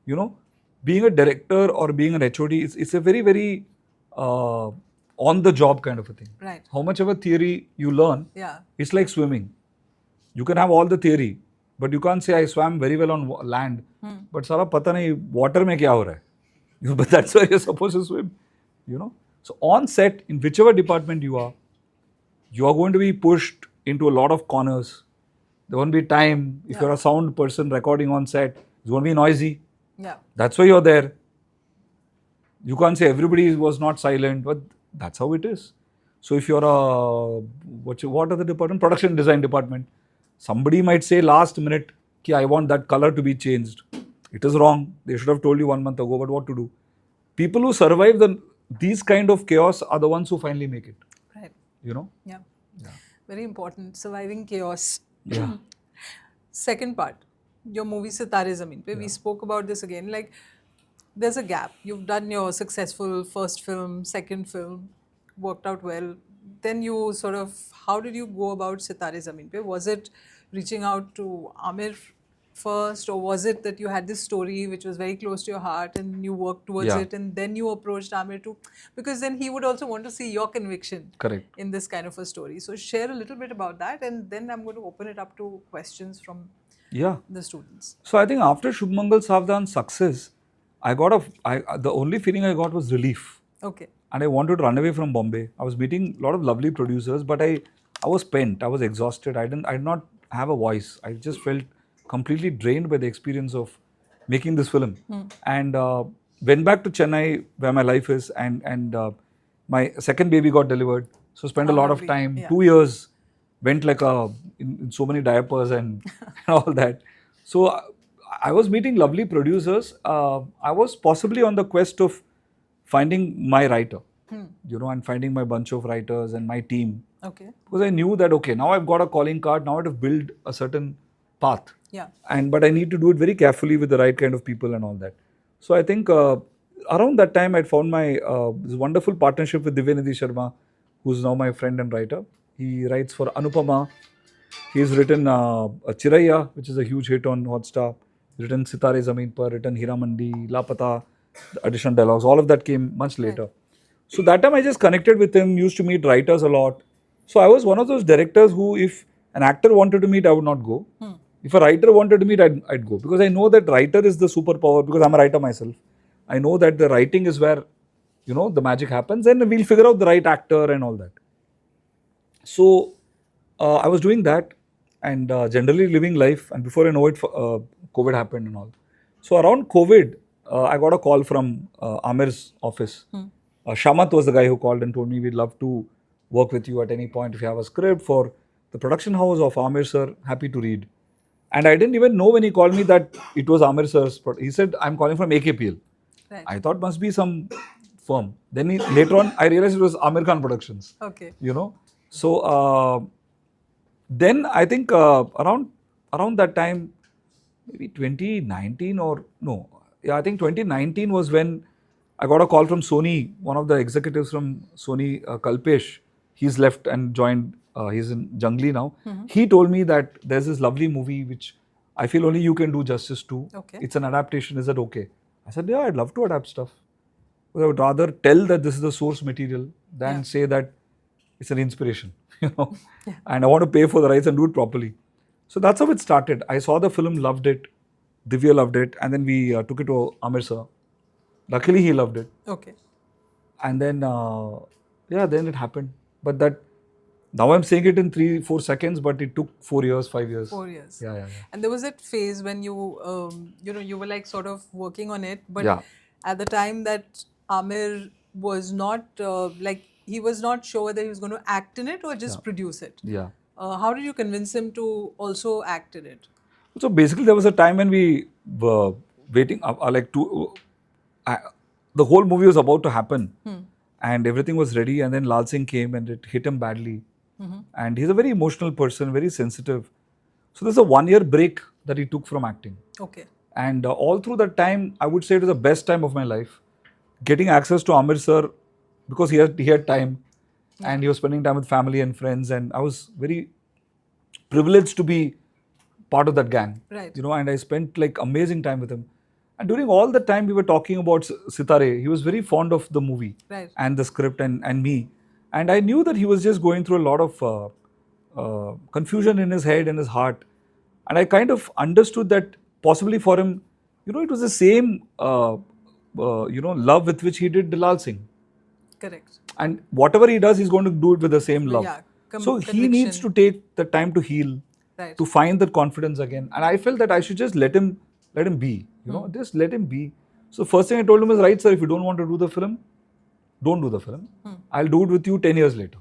You know, being a director or being an HOD, it's a very, very on the job kind of a thing. Right. How much of a theory you learn, Yeah. it's like swimming. You can have all the theory, but you can't say I swam very well on land. But sara pata nahi water mein kya ho raha hai. But that's where you're supposed to swim. You know. So on set, in whichever department you are going to be pushed into a lot of corners. There won't be time. If you're a sound person recording on set, it's going to be noisy. Yeah. That's why you're there. You can't say everybody was not silent, but that's how it is. So if you're what are the department? Production design department. Somebody might say last minute, ki I want that color to be changed. It is wrong. They should have told you 1 month ago, but what to do? People who survive these kind of chaos are the ones who finally make it. Right. You know? Yeah. Very important. Surviving chaos. Yeah. Second part, your movie Sitare Zameen Pe. We spoke about this again. Like, there's a gap. You've done your successful first film, second film, worked out well. Then you sort of, how did you go about Sitare Zameen Pe? Was it reaching out to Amir first, or was it that you had this story which was very close to your heart and you worked towards it, and then you approached Amir too? Because then he would also want to see your conviction in this kind of a story. So share a little bit about that, and then I'm going to open it up to questions from the students. So I think after Shubh Mangal Savdhan's success, the only feeling I got was relief. Okay. And I wanted to run away from Bombay. I was meeting a lot of lovely producers, but I was spent. I was exhausted. I did not have a voice. I just felt completely drained by the experience of making this film. And went back to Chennai, where my life is, and my second baby got delivered. So spent a lot of time, 2 years, went like in so many diapers and all that. So I was meeting lovely producers. I was possibly on the quest of finding my writer, you know, and finding my bunch of writers and my team. Okay. Because I knew that, okay, now I've got a calling card, now I have to build a certain path. Yeah. But I need to do it very carefully with the right kind of people and all that. So I think around that time I'd found my this wonderful partnership with Divyanidhi Sharma, who's now my friend and writer. He writes for Anupama. He's written Chiraiya, which is a huge hit on Hotstar. He's written Sitare Zameen Par, written Hira Mandi, Lapata, the additional dialogues. All of that came much later. Right. So that time I just connected with him, used to meet writers a lot. So I was one of those directors who, if an actor wanted to meet, I would not go. If a writer wanted to meet, I'd go. Because I know that writer is the superpower, because I'm a writer myself. I know that the writing is where, you know, the magic happens, and we'll figure out the right actor and all that. So I was doing that and generally living life, and before I know it, COVID happened and all. So around COVID, I got a call from Amir's office. Shamat was the guy who called and told me, we'd love to work with you at any point if you have a script for the production house of Amir sir, happy to read. And I didn't even know when he called me that it was Amir sir's. He said, I'm calling from AKPL. Right. I thought must be some firm. Then later on, I realized it was Amir Khan Productions. Okay. You know. So then I think around that time, maybe 2019 or no. Yeah, I think 2019 was when I got a call from Sony, one of the executives from Sony, Kalpesh. He's left and joined, he's in Jungli now. He told me that there's this lovely movie which I feel only you can do justice to. Okay. It's an adaptation, is that okay? I said, yeah, I'd love to adapt stuff. But I would rather tell that this is the source material than say that it's an inspiration, and I want to pay for the rights and do it properly. So that's how it started. I saw the film, loved it. Divya loved it, and then we took it to Amir sir. Luckily, he loved it. Okay. And then, then it happened. But that, now I'm saying it in 3-4 seconds, but it took 4 years, 5 years. 4 years. Yeah. And there was that phase when you, you were like sort of working on it, but Yeah. at the time that Amir was not he was not sure whether he was going to act in it or just produce it. Yeah. How did you convince him to also act in it? So basically, there was a time when we were waiting, the whole movie was about to happen, and everything was ready, and then Lal Singh came and it hit him badly. And he's a very emotional person, very sensitive. So there's a 1-year break that he took from acting. Okay. And all through that time, I would say it was the best time of my life. Getting access to Amir sir, because he had time, and he was spending time with family and friends, and I was very privileged to be part of that gang. Right. And I spent like amazing time with him. And during all the time we were talking about Sitare, he was very fond of the movie and the script and me. And I knew that he was just going through a lot of confusion in his head and his heart. And I kind of understood that possibly for him, it was the same, love with which he did Lal Singh. Correct. And whatever he does, he's going to do it with the same love. Yeah, so he needs to take the time to heal, to find that confidence again. And I felt that I should just let him be, just let him be. So first thing I told him is, right, sir, if you don't want to do the film, don't do the film. I'll do it with you 10 years later.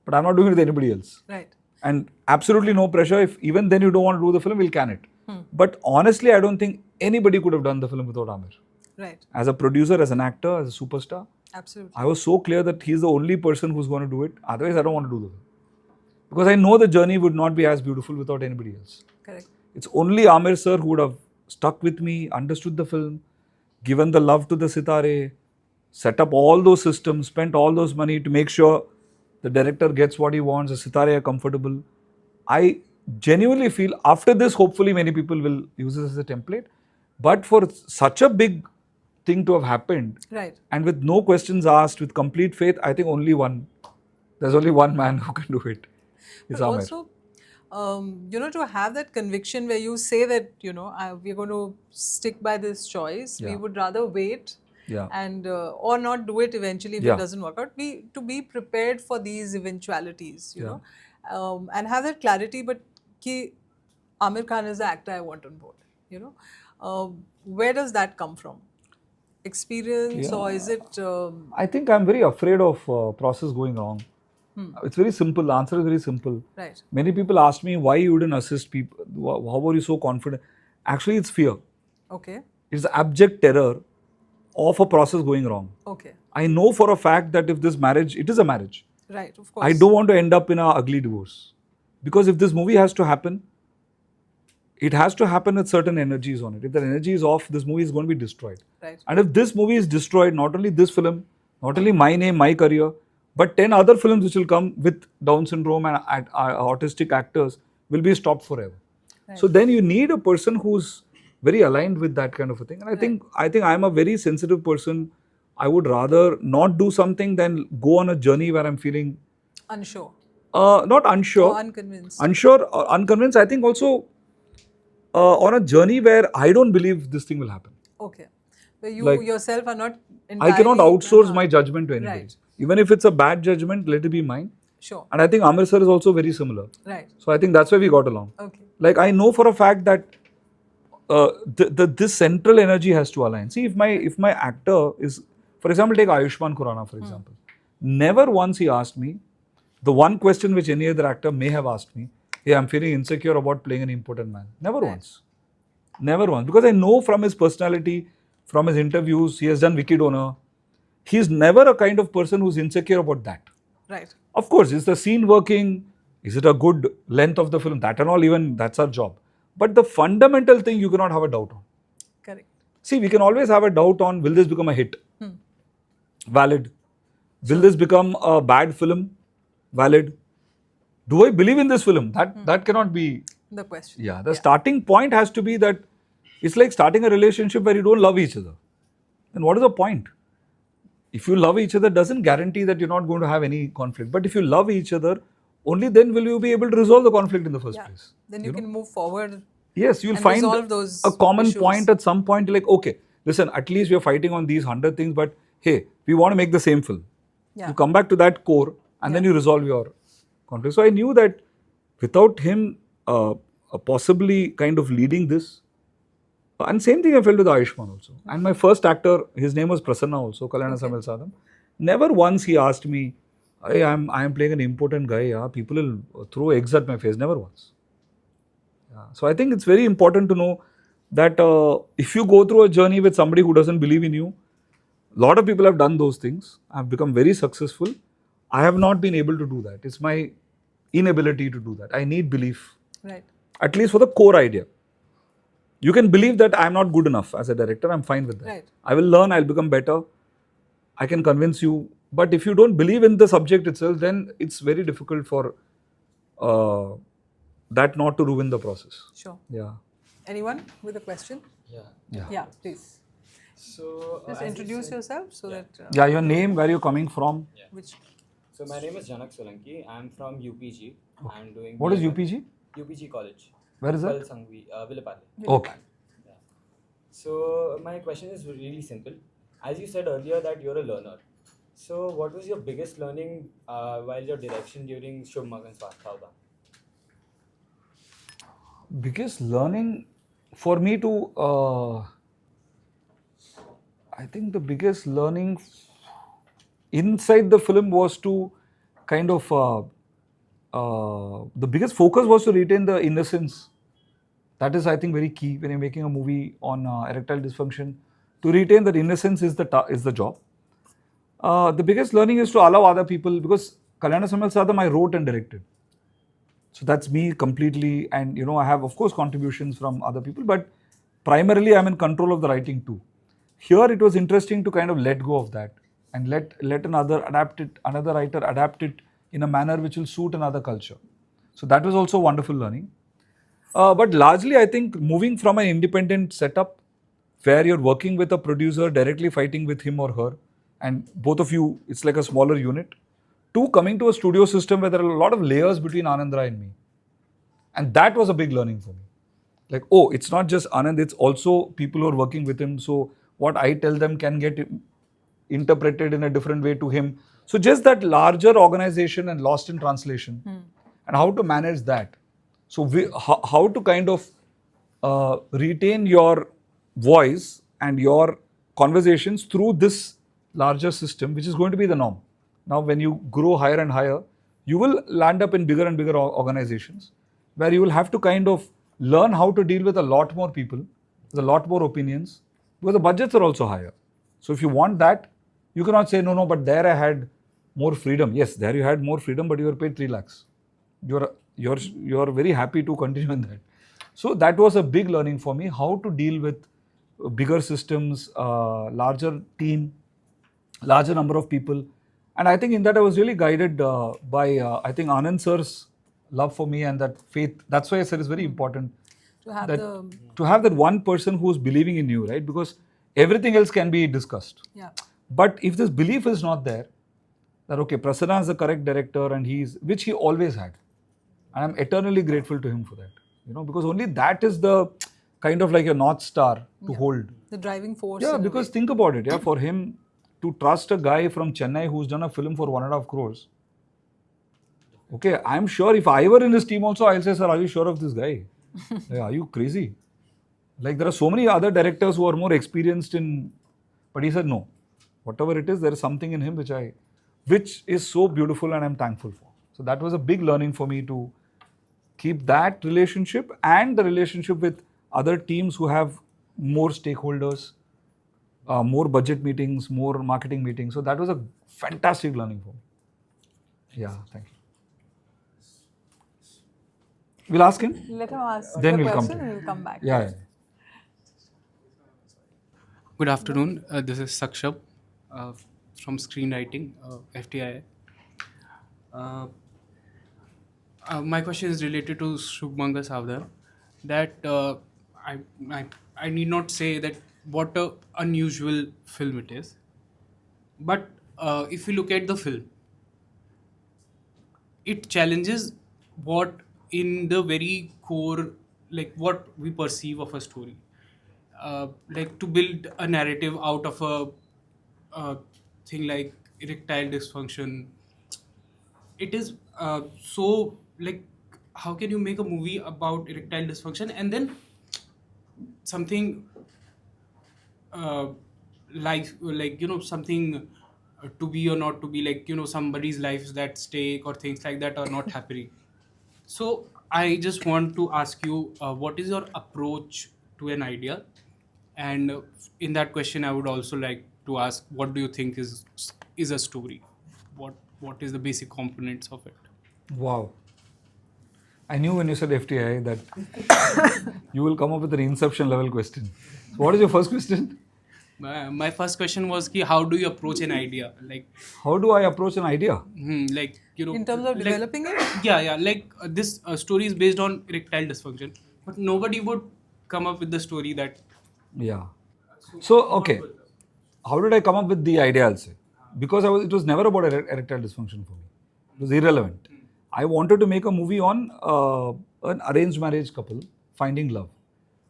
But I'm not doing it with anybody else. Right. And absolutely no pressure. If even then you don't want to do the film, we'll can it. But honestly, I don't think anybody could have done the film without Amir. Right. As a producer, as an actor, as a superstar. Absolutely. I was so clear that he's the only person who's going to do it. Otherwise, I don't want to do the film. Because I know the journey would not be as beautiful without anybody else. Correct. It's only Amir sir who would have stuck with me, understood the film, given the love to the Sitare, set up all those systems, spent all those money to make sure the director gets what he wants, the Sitare are comfortable. I genuinely feel after this, hopefully many people will use this as a template. But for such a big thing to have happened, and with no questions asked, with complete faith, I think there's only one man who can do it. It's but Amir. Also, to have that conviction where you say that, we're going to stick by this choice, we would rather wait and or not do it eventually if it doesn't work out. To be prepared for these eventualities, you know, and have that clarity. But Amir Khan is the actor I want on board. Where does that come from? Experience or is it? I think I'm very afraid of process going wrong. It's very simple. The answer is very simple. Right. Many people ask me why you didn't assist people. How were you so confident? Actually, it's fear. Okay. It's the abject terror of a process going wrong. Okay. I know for a fact that if this marriage, it is a marriage. Right, of course. I don't want to end up in an ugly divorce. Because if this movie has to happen, it has to happen with certain energies on it. If that energy is off, this movie is going to be destroyed. Right. And if this movie is destroyed, not only this film, not only my name, my career, but 10 other films which will come with Down syndrome and autistic actors will be stopped forever. Right. So then you need a person who's very aligned with that kind of a thing. And I think I'm a very sensitive person. I would rather not do something than go on a journey where I'm feeling unsure. Not unsure. Or unconvinced. Unsure or unconvinced. I think also on a journey where I don't believe this thing will happen. Okay. Where you yourself are not I cannot outsource my judgment to anybody. Right. Even if it's a bad judgment, let it be mine. Sure. And I think Amir sir is also very similar. Right. So I think that's why we got along. Okay. Like I know for a fact that this central energy has to align. See, if my actor is, for example, take Ayushmann Khurrana, for example. Never once he asked me, the one question which any other actor may have asked me, hey, I'm feeling insecure about playing an important man. Never once. Never once. Because I know from his personality, from his interviews, he has done Wiki Donor. He's never a kind of person who's insecure about that. Right. Of course, is the scene working? Is it a good length of the film? That and all, even that's our job. But the fundamental thing you cannot have a doubt on. Correct. See, we can always have a doubt on, will this become a hit? Valid. Will this become a bad film? Valid. Do I believe in this film? That cannot be the question. Yeah, the starting point has to be that it's like starting a relationship where you don't love each other. then what is the point? If you love each other, doesn't guarantee that you're not going to have any conflict. But if you love each other, only then will you be able to resolve the conflict in the first place. Then you can move forward. Yes, you'll and find resolve those a common issues. point at some point. You're like, okay, listen, at least we're fighting on these 100 things, but hey, we want to make the same film. Yeah. You come back to that core and then you resolve your conflict. So I knew that without him possibly kind of leading this, and same thing I felt with Ayushmann also. And my first actor, his name was Prasanna also, Kalyana Samil Sadam. Never once he asked me, hey, I am playing an important guy, yeah. People will throw eggs at my face. Never once. Yeah. So I think it's very important to know that if you go through a journey with somebody who doesn't believe in you, a lot of people have done those things. I've become very successful. I have not been able to do that. It's my inability to do that. I need belief. Right. At least for the core idea. You can believe that I'm not good enough as a director. I'm fine with that. Right. I will learn. I'll become better. I can convince you. But if you don't believe in the subject itself, then it's very difficult for that not to ruin the process. Sure. Yeah. Anyone with a question? Yeah, please. So Just introduce yourself so that. Yeah, your name, where you're coming from. Which. So my name is Janak Solanki. I'm from UPG. I'm doing. What is UPG? UPG College. Where is that? Sangvi, Villapalli. Okay. Yeah. So my question is really simple. As you said earlier that you're a learner. So what was your biggest learning while your direction during Shubh Mangal Savdan? Biggest learning for me to, I think the biggest learning inside the film was to kind of, the biggest focus was to retain the innocence. That is, I think, very key when you're making a movie on erectile dysfunction. To retain that innocence is the job. The biggest learning is to allow other people, because Kalyana Samil Sadam I wrote and directed. So that's me completely, and I have of course contributions from other people, but primarily I'm in control of the writing too. Here it was interesting to kind of let go of that and let another writer adapt it in a manner which will suit another culture. So that was also a wonderful learning. But largely I think moving from an independent setup where you're working with a producer, directly fighting with him or her, and both of you, it's like a smaller unit, to coming to a studio system where there are a lot of layers between Anandra and me. And that was a big learning for me. Like, oh, it's not just Anand, it's also people who are working with him. So what I tell them can get interpreted in a different way to him. So just that larger organization and lost in translation and how to manage that. So how to kind of retain your voice and your conversations through this larger system, which is going to be the norm. Now, when you grow higher and higher, you will land up in bigger and bigger organizations where you will have to kind of learn how to deal with a lot more people, with a lot more opinions, because the budgets are also higher. So if you want that, you cannot say, no, but there I had more freedom. Yes, there you had more freedom, but you were paid 3 lakhs. You're very happy to continue in that. So that was a big learning for me, how to deal with bigger systems, larger team, larger number of people. And I think in that I was really guided by, I think, Anand sir's love for me and that faith. That's why I said it's very important To have to have that one person who's believing in you, right? Because everything else can be discussed. Yeah. But if this belief is not there, that okay, Prasanna is the correct director and which he always had. And I'm eternally grateful to him for that. Because only that is the kind of like a North Star to hold. The driving force. Yeah, because think about it, for him to trust a guy from Chennai who's done a film for 1.5 crores. Okay, I'm sure if I were in his team also, I'll say, sir, are you sure of this guy? Like, are you crazy? Like there are so many other directors who are more experienced in, but he said no. Whatever it is, there is something in him which is so beautiful and I'm thankful for. So that was a big learning for me to keep that relationship and the relationship with other teams who have more stakeholders, more budget meetings, more marketing meetings. So that was a fantastic learning for me. Yeah, thank you. We'll ask him. Let him ask Then the we'll come question to and we'll come back. Yeah. Good afternoon. This is Sakshab from Screenwriting, FTI. My question is related to Shubh Mangal Savdan. That I need not say that what a unusual film it is. But if you look at the film, it challenges what in the very core, like what we perceive of a story. Like to build a narrative out of a thing like erectile dysfunction. It is so like, how can you make a movie about erectile dysfunction and then something uh, life, like something to be or not to be, like somebody's life is at stake or things like that are not happening. So I just want to ask you, what is your approach to an idea? And in that question, I would also like to ask, what do you think is a story? What is the basic components of it? Wow. I knew when you said FTI that you will come up with an inception level question. So what is your first question? My first question was ki, how do you approach an idea? Like, How do I approach an idea? like In terms of like- developing it? Yeah. Like this story is based on erectile dysfunction, but nobody would come up with the story that. Yeah. So, okay. How did I come up with the idea, I'll say? Because it was never about erectile dysfunction for me. It was irrelevant. I wanted to make a movie on an arranged marriage couple finding love.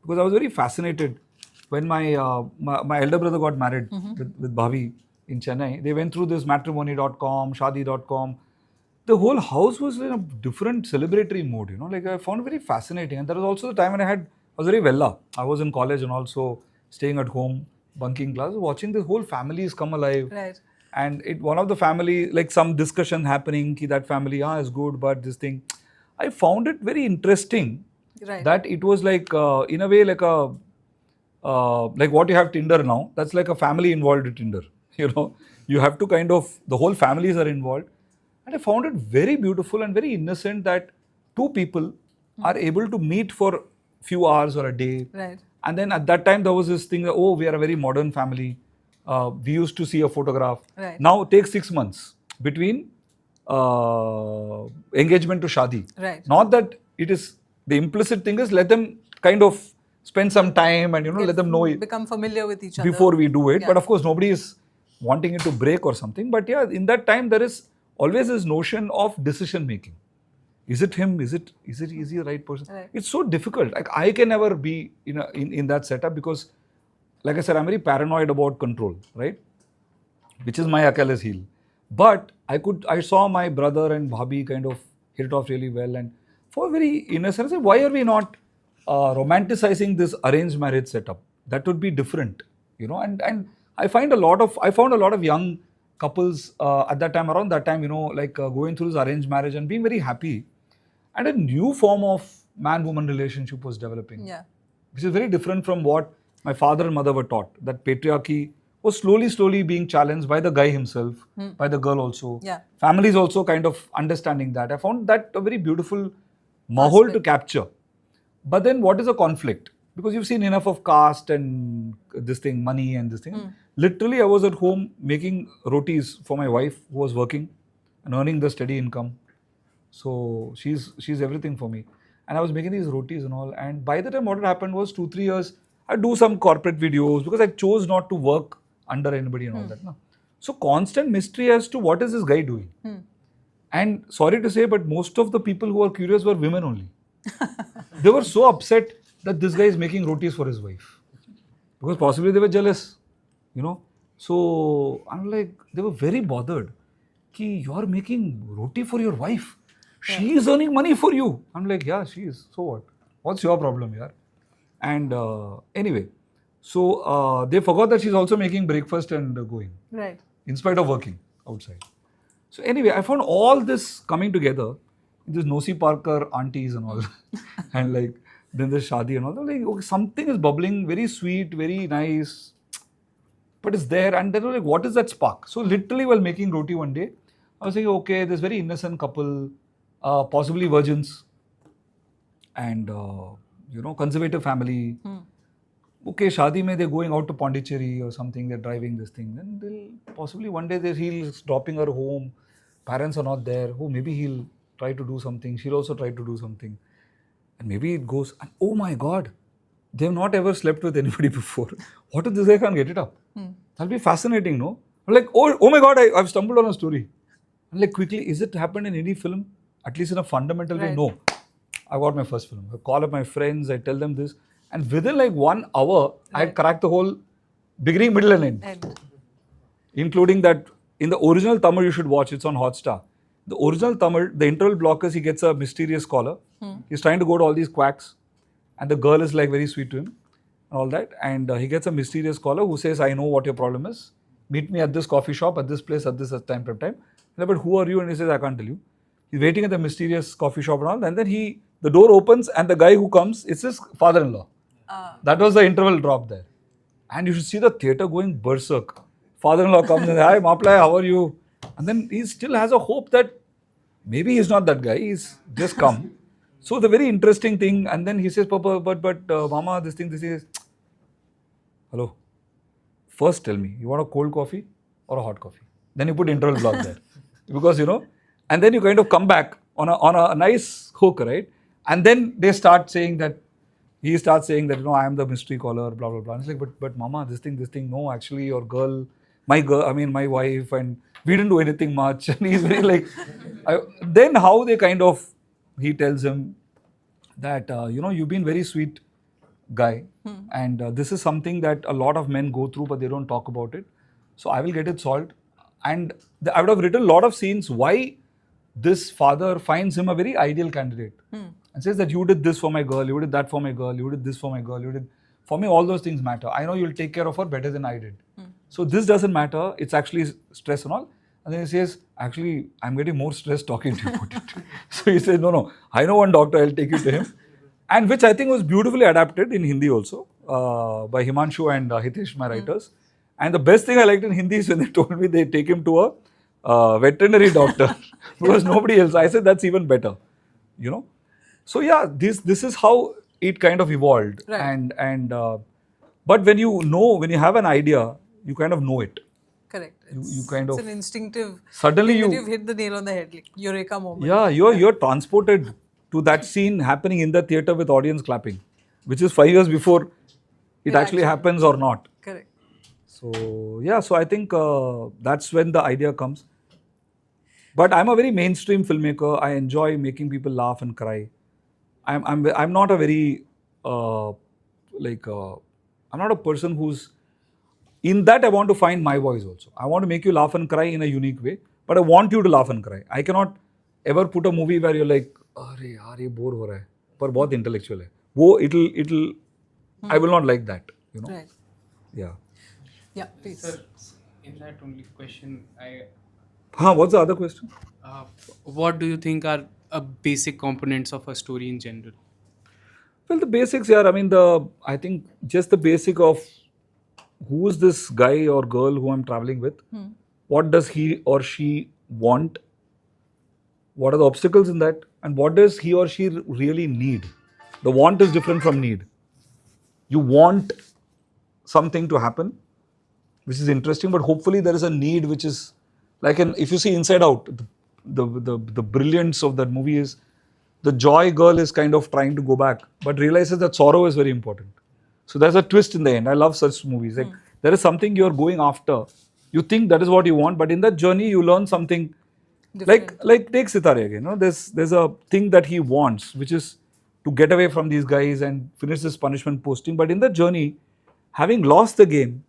Because I was very fascinated when my elder brother got married with Bhavi in Chennai. They went through this matrimony.com, shadi.com. The whole house was in a different celebratory mode, like I found it very fascinating. And that was also the time when I was very vella. I was in college and also staying at home, bunking class, watching the whole families come alive. Right. And one of the family, like some discussion happening, ki that family is good, but this thing. I found it very interesting Right. that it was like, in a way, like like what you have Tinder now, that's like a family involved in Tinder. You have to kind of, the whole families are involved. And I found it very beautiful and very innocent that two people are able to meet for few hours or a day. Right. And then at that time, there was this thing that, oh, we are a very modern family. We used to see a photograph. Right. Now it takes 6 months between engagement to shadi. Right. Not that it is, the implicit thing is let them kind of spend some time and, let them know it Become familiar with each other. before we do it. Yeah. But of course, nobody is wanting it to break or something. But yeah, in that time, there is always this notion of decision making. Is it him? Is he the right person? Right. It's so difficult. Like I can never be in that setup because, like I said, I'm very paranoid about control, right? Which is my Achilles heel. But I saw my brother and Bhabhi kind of hit it off really well, and for very innocent, I said, why are we not romanticizing this arranged marriage setup? That would be different, And I found a lot of young couples at that time, around that time, going through this arranged marriage and being very happy, and a new form of man-woman relationship was developing. Yeah. Which is very different from what my father and mother were taught. That patriarchy was slowly being challenged by the guy himself, by the girl also. Yeah. Families also kind of understanding that. I found that a very beautiful mahal to capture. But then what is a conflict? Because you've seen enough of caste and this thing, money and this thing. Literally, I was at home making rotis for my wife who was working and earning the steady income. So she's everything for me. And I was making these rotis and all. And by the time what had happened was 2-3 years, I'd do some corporate videos because I chose not to work under anybody and all that. No? So constant mystery as to what is this guy doing. And sorry to say, but most of the people who were curious were women only. They were so upset that this guy is making rotis for his wife. Because possibly they were jealous, So I'm like, they were very bothered. Ki, you're making roti for your wife. She is earning money for you. I'm like, yeah, she is. So what? What's your problem here? And anyway, so they forgot that she's also making breakfast and going. Right. In spite of working outside. So anyway, I found all this coming together. This Nosi Parker aunties and all. And like, then there's Shadi and all. Like, okay, something is bubbling, very sweet, very nice. But it's there. And then like, what is that spark? So literally while making roti one day, I was thinking, okay, this very innocent couple, possibly virgins. And, conservative family. Okay, Shadi mein they're going out to Pondicherry or something, they're driving this thing. Then they'll possibly one day he's dropping her home. Parents are not there. Oh, maybe he'll try to do something. She'll also try to do something. And maybe it goes, and oh my God, they've not ever slept with anybody before. What if this guy can't get it up? That'll be fascinating, no? I'm like, oh my God, I've stumbled on a story. I'm like, quickly, is it happened in any film? At least in a fundamental way? Right. No. I got my first film. I call up my friends, I tell them this. And within like 1 hour, I cracked the whole beginning, middle and end. Including that in the original Tamil you should watch, it's on Hotstar. The original Tamil, the interval blockers, he gets a mysterious caller. He's trying to go to all these quacks and the girl is like very sweet to him and all that. And he gets a mysterious caller who says, I know what your problem is. Meet me at this coffee shop, at this place, at this time, prep time. Like, but who are you? And he says, I can't tell you. He's waiting at the mysterious coffee shop and all. And then the door opens and the guy who comes, it's his father-in-law. That was the interval drop there. And you should see the theatre going berserk. Father-in-law comes and, hi, Maplai, how are you? And then he still has a hope that maybe he's not that guy, he's just come. So the very interesting thing, and then he says, Papa, but Mama, this is, hello, first tell me, you want a cold coffee or a hot coffee? Then you put interval block there. Because, and then you kind of come back on a nice hook, right? And then they start saying that, he starts saying that, I am the mystery caller, blah, blah, blah. And it's like, but Mama, this thing, no, actually your girl, my wife, and we didn't do anything much. And he's very like, then how they kind of, he tells him that, you've been very sweet guy. And this is something that a lot of men go through, but they don't talk about it. So I will get it solved. And I would have written a lot of scenes why this father finds him a very ideal candidate. And says that you did this for my girl, you did that for my girl, you did this for my girl, you did... For me, all those things matter. I know you'll take care of her better than I did. So this doesn't matter. It's actually stress and all. And then he says, actually, I'm getting more stress talking to you about it. So he says, no, I know one doctor, I'll take you to him. And which I think was beautifully adapted in Hindi also by Himanshu and Hitesh, my writers. And the best thing I liked in Hindi is when they told me they take him to a veterinary doctor because nobody else. I said, that's even better, So yeah, this is how it kind of evolved. Right. And but when you have an idea, you kind of know it. Correct. You kind of... It's an instinctive... Suddenly thing that you... you've hit the nail on the head, like eureka moment. Yeah, you're transported to that scene happening in the theatre with audience clapping, which is 5 years before it actually happens or not. Correct. So yeah, so I think that's when the idea comes. But I'm a very mainstream filmmaker. I enjoy making people laugh and cry. I'm not a very I'm not a person who's in that. I want to find my voice also. I want to make you laugh and cry in a unique way, but I want you to laugh and cry. I cannot ever put a movie where you're like, "Arey yaar, ye bore ho raha hai," पर बहुत intellectual है. वो it'll I will not like that. Right. Yeah. Yeah, please. Sir, in that only question, What's the other question? what do you think are basic components of a story in general? Well, the basics, yeah. I think just the basic of who is this guy or girl who I'm traveling with? What does he or she want? What are the obstacles in that? And what does he or she really need? The want is different from need. You want something to happen, which is interesting, but hopefully there is a need which is like if you see Inside Out, the brilliance of that movie is the joy girl is kind of trying to go back, but realizes that sorrow is very important. So there's a twist in the end. I love such movies. Like there is something you're going after. You think that is what you want, but in that journey you learn something. Different. Like take Sitare again. There's a thing that he wants, which is to get away from these guys and finish this punishment posting. But in that journey, having lost the game,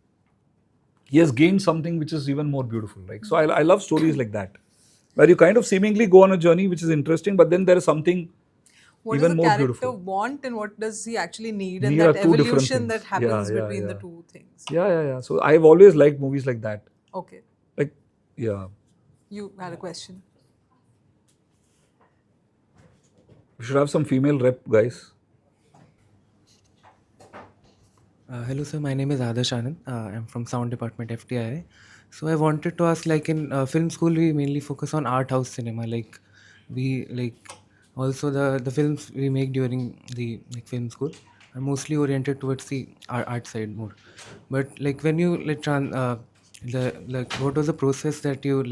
he has gained something which is even more beautiful. So I love stories like that, where you kind of seemingly go on a journey which is interesting, but then there is something What even does the more character beautiful. want and what does he actually need, Need and are that two different evolution things. that happens Yeah, between the yeah. two things. Yeah. So I've always liked movies like that. Okay. Yeah. You had a question. We should have some female rep guys. Hello, sir. My name is Adarsh Anand. I'm from Sound Department, FTI. So I wanted to ask, in film school, we mainly focus on art house cinema. Also the films we make during the film school are mostly oriented towards the art side more. But when you what was the process that you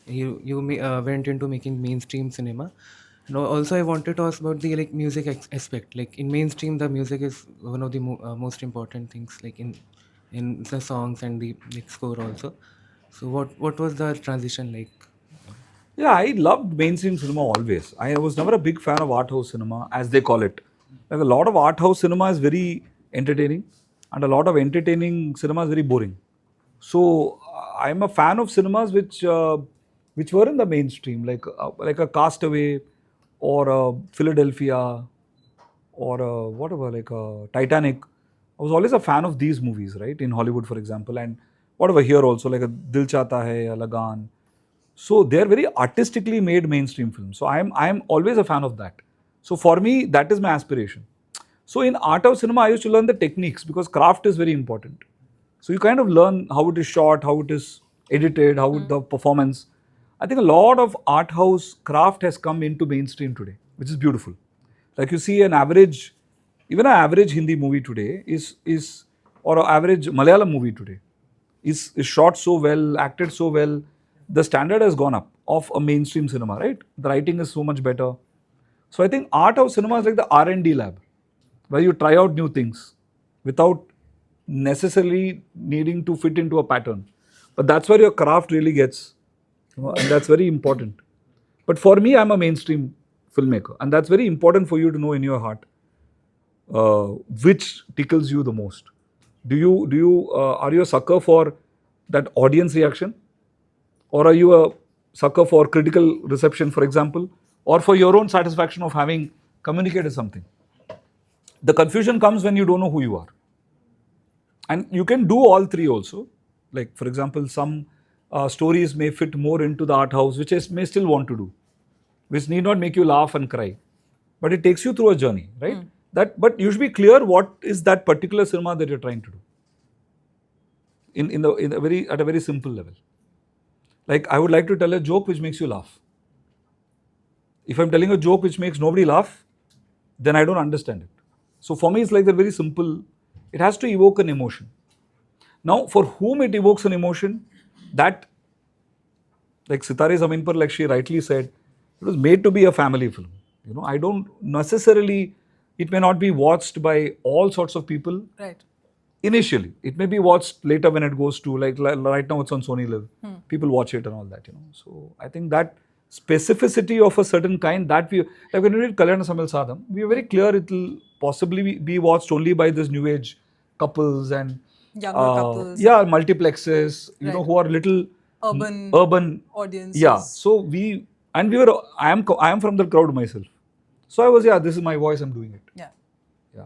went into making mainstream cinema, And also, I wanted to ask about the like music aspect. Like in mainstream, the music is one of the most important things. Like in the songs and the like score also. So what was the transition like? Yeah, I loved mainstream cinema always. I was never a big fan of art house cinema, as they call it. Like a lot of art house cinema is very entertaining, and a lot of entertaining cinema is very boring. So I'm a fan of cinemas which were in the mainstream, like a Castaway, or a Philadelphia, or whatever, like a Titanic. I was always a fan of these movies, right? In Hollywood, for example, and whatever here also, like a Dil Chahta Hai, a Lagan. So they're very artistically made mainstream films. So I'm always a fan of that. So for me, that is my aspiration. So in art of cinema, I used to learn the techniques because craft is very important. So you kind of learn how it is shot, how it is edited, how the performance. I think a lot of art house craft has come into mainstream today, which is beautiful. Like you see an average, even an average Hindi movie today is or an average Malayalam movie today is shot so well, acted so well. The standard has gone up of a mainstream cinema, right? The writing is so much better. So I think art of cinema is like the R&D lab, where you try out new things without necessarily needing to fit into a pattern. But that's where your craft really gets, and that's very important. But for me, I'm a mainstream filmmaker, and that's very important for you to know in your heart. Which tickles you the most? Are you a sucker for that audience reaction, or are you a sucker for critical reception, for example, or for your own satisfaction of having communicated something? The confusion comes when you don't know who you are. And you can do all three also. Like, for example, some stories may fit more into the art house, which I may still want to do, which need not make you laugh and cry. But it takes you through a journey, right? But you should be clear what is that particular cinema that you're trying to do. At a very simple level. Like, I would like to tell a joke which makes you laugh. If I'm telling a joke which makes nobody laugh, then I don't understand it. So for me, it's like that very simple. It has to evoke an emotion. Now, for whom it evokes an emotion, that, like Sitare Zameen Par, like she rightly said, it was made to be a family film. You know, I don't necessarily, it may not be watched by all sorts of people. Right. Initially, it may be watched later when it goes to, like right now it's on Sony Live. People watch it and all that, you know. So I think that specificity of a certain kind, that we, like when we did Kalyana Samil Sadham, we were very clear it will possibly be watched only by this new age couples and Younger couples. Yeah, multiplexes, you know, who are little urban audiences. Yeah. So I am from the crowd myself. So I was, this is my voice, I'm doing it. Yeah. Yeah.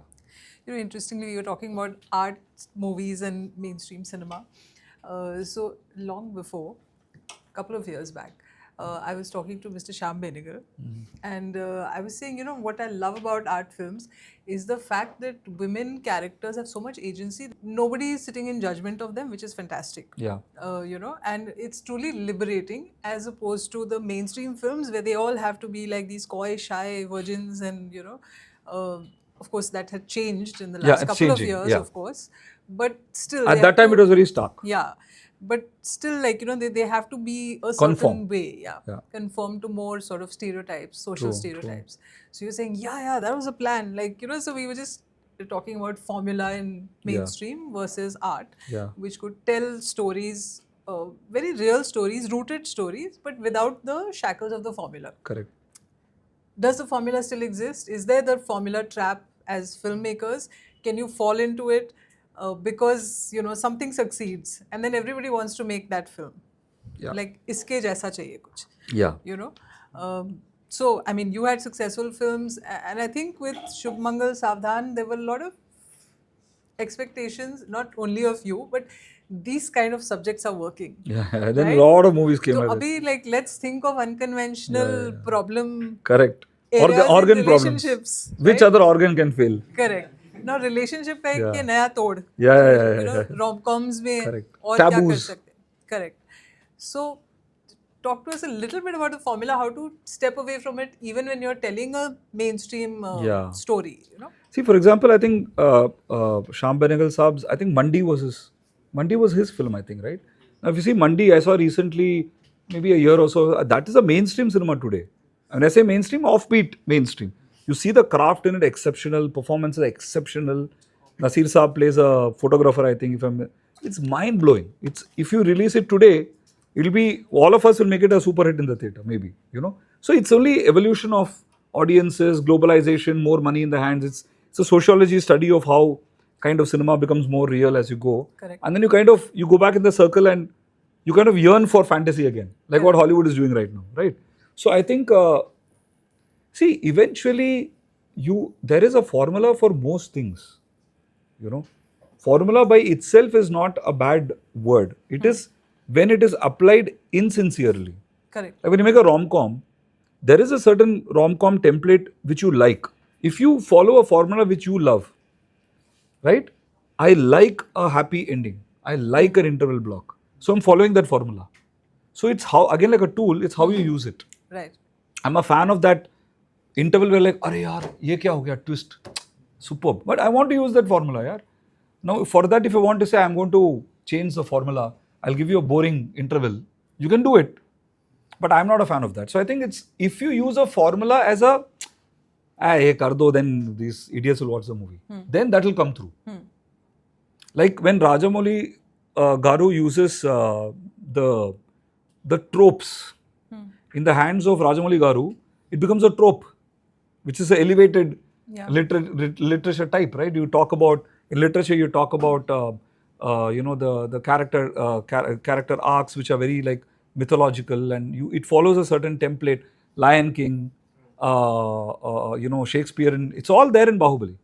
You know, interestingly, we were talking about art movies and mainstream cinema. So long before, a couple of years back, I was talking to Mr. Shyam Benegal, and I was saying, you know, what I love about art films is the fact that women characters have so much agency. Nobody is sitting in judgment of them, which is fantastic. Yeah. You know, and it's truly liberating as opposed to the mainstream films where they all have to be like these coy, shy virgins, and you know, of course, that had changed in the last couple of years, of course. But still, at that time, it was very stark. Yeah. But still, like, you know, they have to be a certain way, conform to more sort of stereotypes, social stereotypes. So you're saying, that was a plan. Like, you know, so we were just talking about formula in mainstream versus art, which could tell stories, very real stories, rooted stories, but without the shackles of the formula. Correct. Does the formula still exist? Is there the formula trap as filmmakers? Can you fall into it? Because, you know, something succeeds and then everybody wants to make that film. Like, iske jaisa chahiye kuch. Yeah. You know? So, I mean, you had successful films, and I think with Shubh Mangal Savdhan, there were a lot of expectations, not only of you, but these kind of subjects are working. Yeah, then a lot of movies came so, like abhi, like, let's think of unconventional problem. Correct. Organ problems. Which right? other organ can fail? Correct. Now, relationship का एक नया तोड़. Yeah. You know, rom-coms में और क्या कर सकते. Correct. So, talk to us a little bit about the formula, how to step away from it, even when you're telling a mainstream story. You know. See, for example, I think Shyam Benegal Saab's, I think Mandi was his film, I think, right? Now, if you see Mandi, I saw recently, maybe a year or so, that is a mainstream cinema today. When I say mainstream, offbeat mainstream. You see the craft in it, exceptional, performances exceptional. Nasir Saab plays a photographer, I think, it's mind blowing. It's if you release it today, it'll be all of us will make it a super hit in the theater, maybe, you know. So it's only evolution of audiences, globalization, more money in the hands. It's a sociology study of how kind of cinema becomes more real as you go. Correct. And then you go back in the circle and you kind of yearn for fantasy again, like what Hollywood is doing right now, right? So I think, see, eventually there is a formula for most things, you know. Formula by itself is not a bad word. It is when it is applied insincerely. Correct. Like when you make a rom-com, there is a certain rom-com template which you like. If you follow a formula which you love, right? I like a happy ending. I like an interval block. So I'm following that formula. So it's how, again, like a tool, it's how you use it. Right. I'm a fan of that interval where like, अरे यार, ये क्या हो गया, twist, superb. But I want to use that formula, yaar. Now for that, if you want to say I'm going to change the formula, I'll give you a boring interval. You can do it, but I'm not a fan of that. So I think it's if you use a formula as a, hey, kar do, then these idiots will watch the movie. Then that will come through. Like when Rajamouli Garu uses the tropes in the hands of Rajamouli Garu, it becomes a trope, which is an elevated literature type, right? You talk about, in literature, you talk about, you know, the character arcs, which are very like mythological, and it follows a certain template. Lion King, you know, Shakespeare, and it's all there in Bahubali.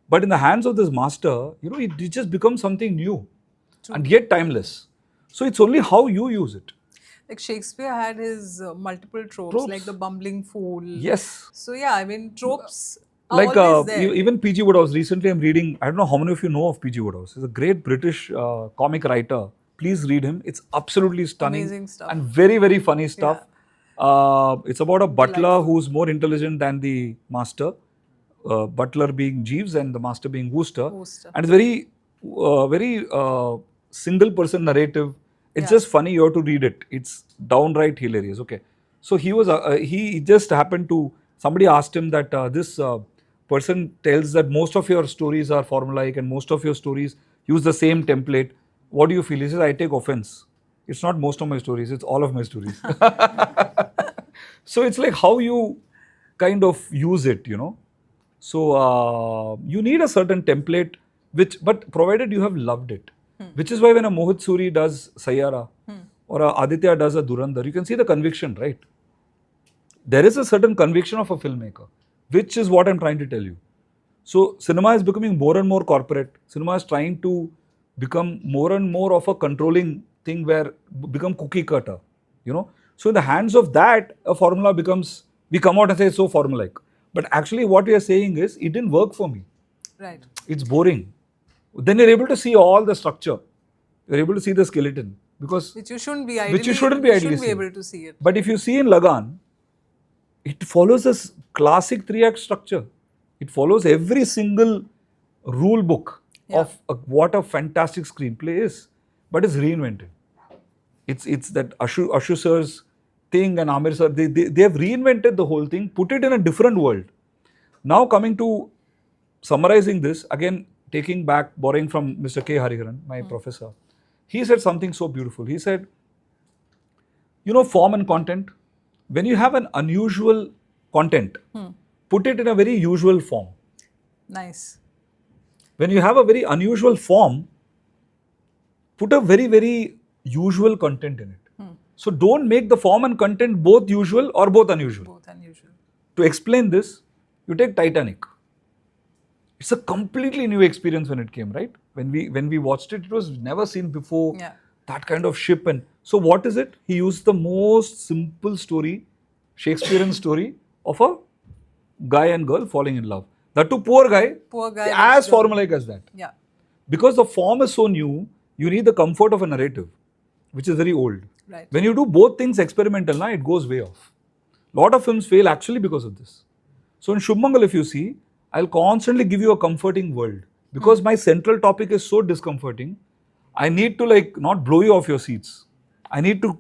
But in the hands of this master, you know, it just becomes something new and yet timeless. So it's only how you use it. Like Shakespeare had his multiple tropes, like the bumbling fool. Yes. So yeah, I mean, tropes are Like always there. even P.G. Wodehouse. Recently, I'm reading. I don't know how many of you know of P.G. Wodehouse. He's a great British comic writer. Please read him. It's absolutely stunning. Amazing stuff. And very, very funny stuff. It's about a butler who's more intelligent than the master. Butler being Jeeves and the master being Wooster. And it's very, very single person narrative. It's just funny. You have to read it. It's downright hilarious. Okay. So he just happened to, somebody asked him that this person tells that most of your stories are formulaic and most of your stories use the same template. What do you feel? He says, I take offense. It's not most of my stories, it's all of my stories. So it's like how you kind of use it, you know. So you need a certain template, but provided you have loved it. Which is why when a Mohit Suri does Sayyara or a Aditya does a Durandar, you can see the conviction, right? There is a certain conviction of a filmmaker, which is what I'm trying to tell you. So cinema is becoming more and more corporate. Cinema is trying to become more and more of a controlling thing where become cookie cutter, you know. So in the hands of that, a formula becomes, we come out and say it's so formulaic. But actually what we are saying is, it didn't work for me. Right. It's boring. Then you're able to see all the structure. You're able to see the skeleton. Because Which you shouldn't be ideally able to see it. But if you see in Lagan, it follows this classic 3-act structure. It follows every single rule book of what a fantastic screenplay is. But it's reinvented. It's that Ashu sir's thing and Amir sir, they have reinvented the whole thing, put it in a different world. Now coming to summarizing this, again, borrowing from Mr. K. Hariharan, my professor, he said something so beautiful. He said, you know, form and content. When you have an unusual content, put it in a very usual form. Nice. When you have a very unusual form, put a very, very usual content in it. So don't make the form and content both usual or both unusual. Both unusual. To explain this, you take Titanic. It's a completely new experience when it came, right? When we watched it, it was never seen before. Yeah. That kind of ship. And so what is it? He used the most simple story, Shakespearean story of a guy and girl falling in love. That too, poor guy, as formulaic as that. Yeah. Because the form is so new, you need the comfort of a narrative, which is very old. Right. When you do both things experimental, it goes way off. Lot of films fail actually because of this. So in Shubh Mangal, if you see, I'll constantly give you a comforting world. Because my central topic is so discomforting, I need to like not blow you off your seats. I need to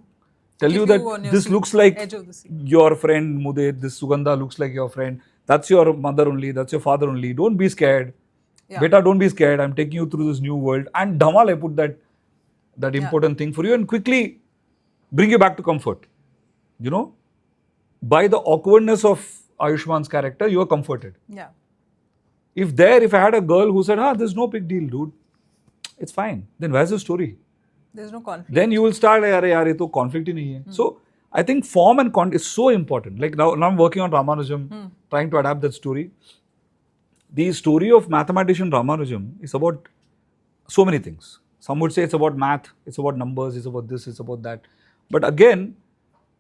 tell Keep you that on your this seat, looks like edge of the seat. your friend Mudit, this Sugandha looks like your friend. That's your mother only, that's your father only. Don't be scared. Yeah. Beta, don't be scared. I'm taking you through this new world. And Dhamal, I put that important thing for you and quickly bring you back to comfort. You know, by the awkwardness of Ayushman's character, you are comforted. Yeah. If I had a girl who said, there's no big deal, dude, it's fine. Then where's the story? There's no conflict. Then you will start, yaar, ye to conflict hi nahi hai. So, I think form and content is so important. Like now I'm working on Ramanujam, trying to adapt that story. The story of mathematician Ramanujam is about so many things. Some would say it's about math, it's about numbers, it's about this, it's about that. But again,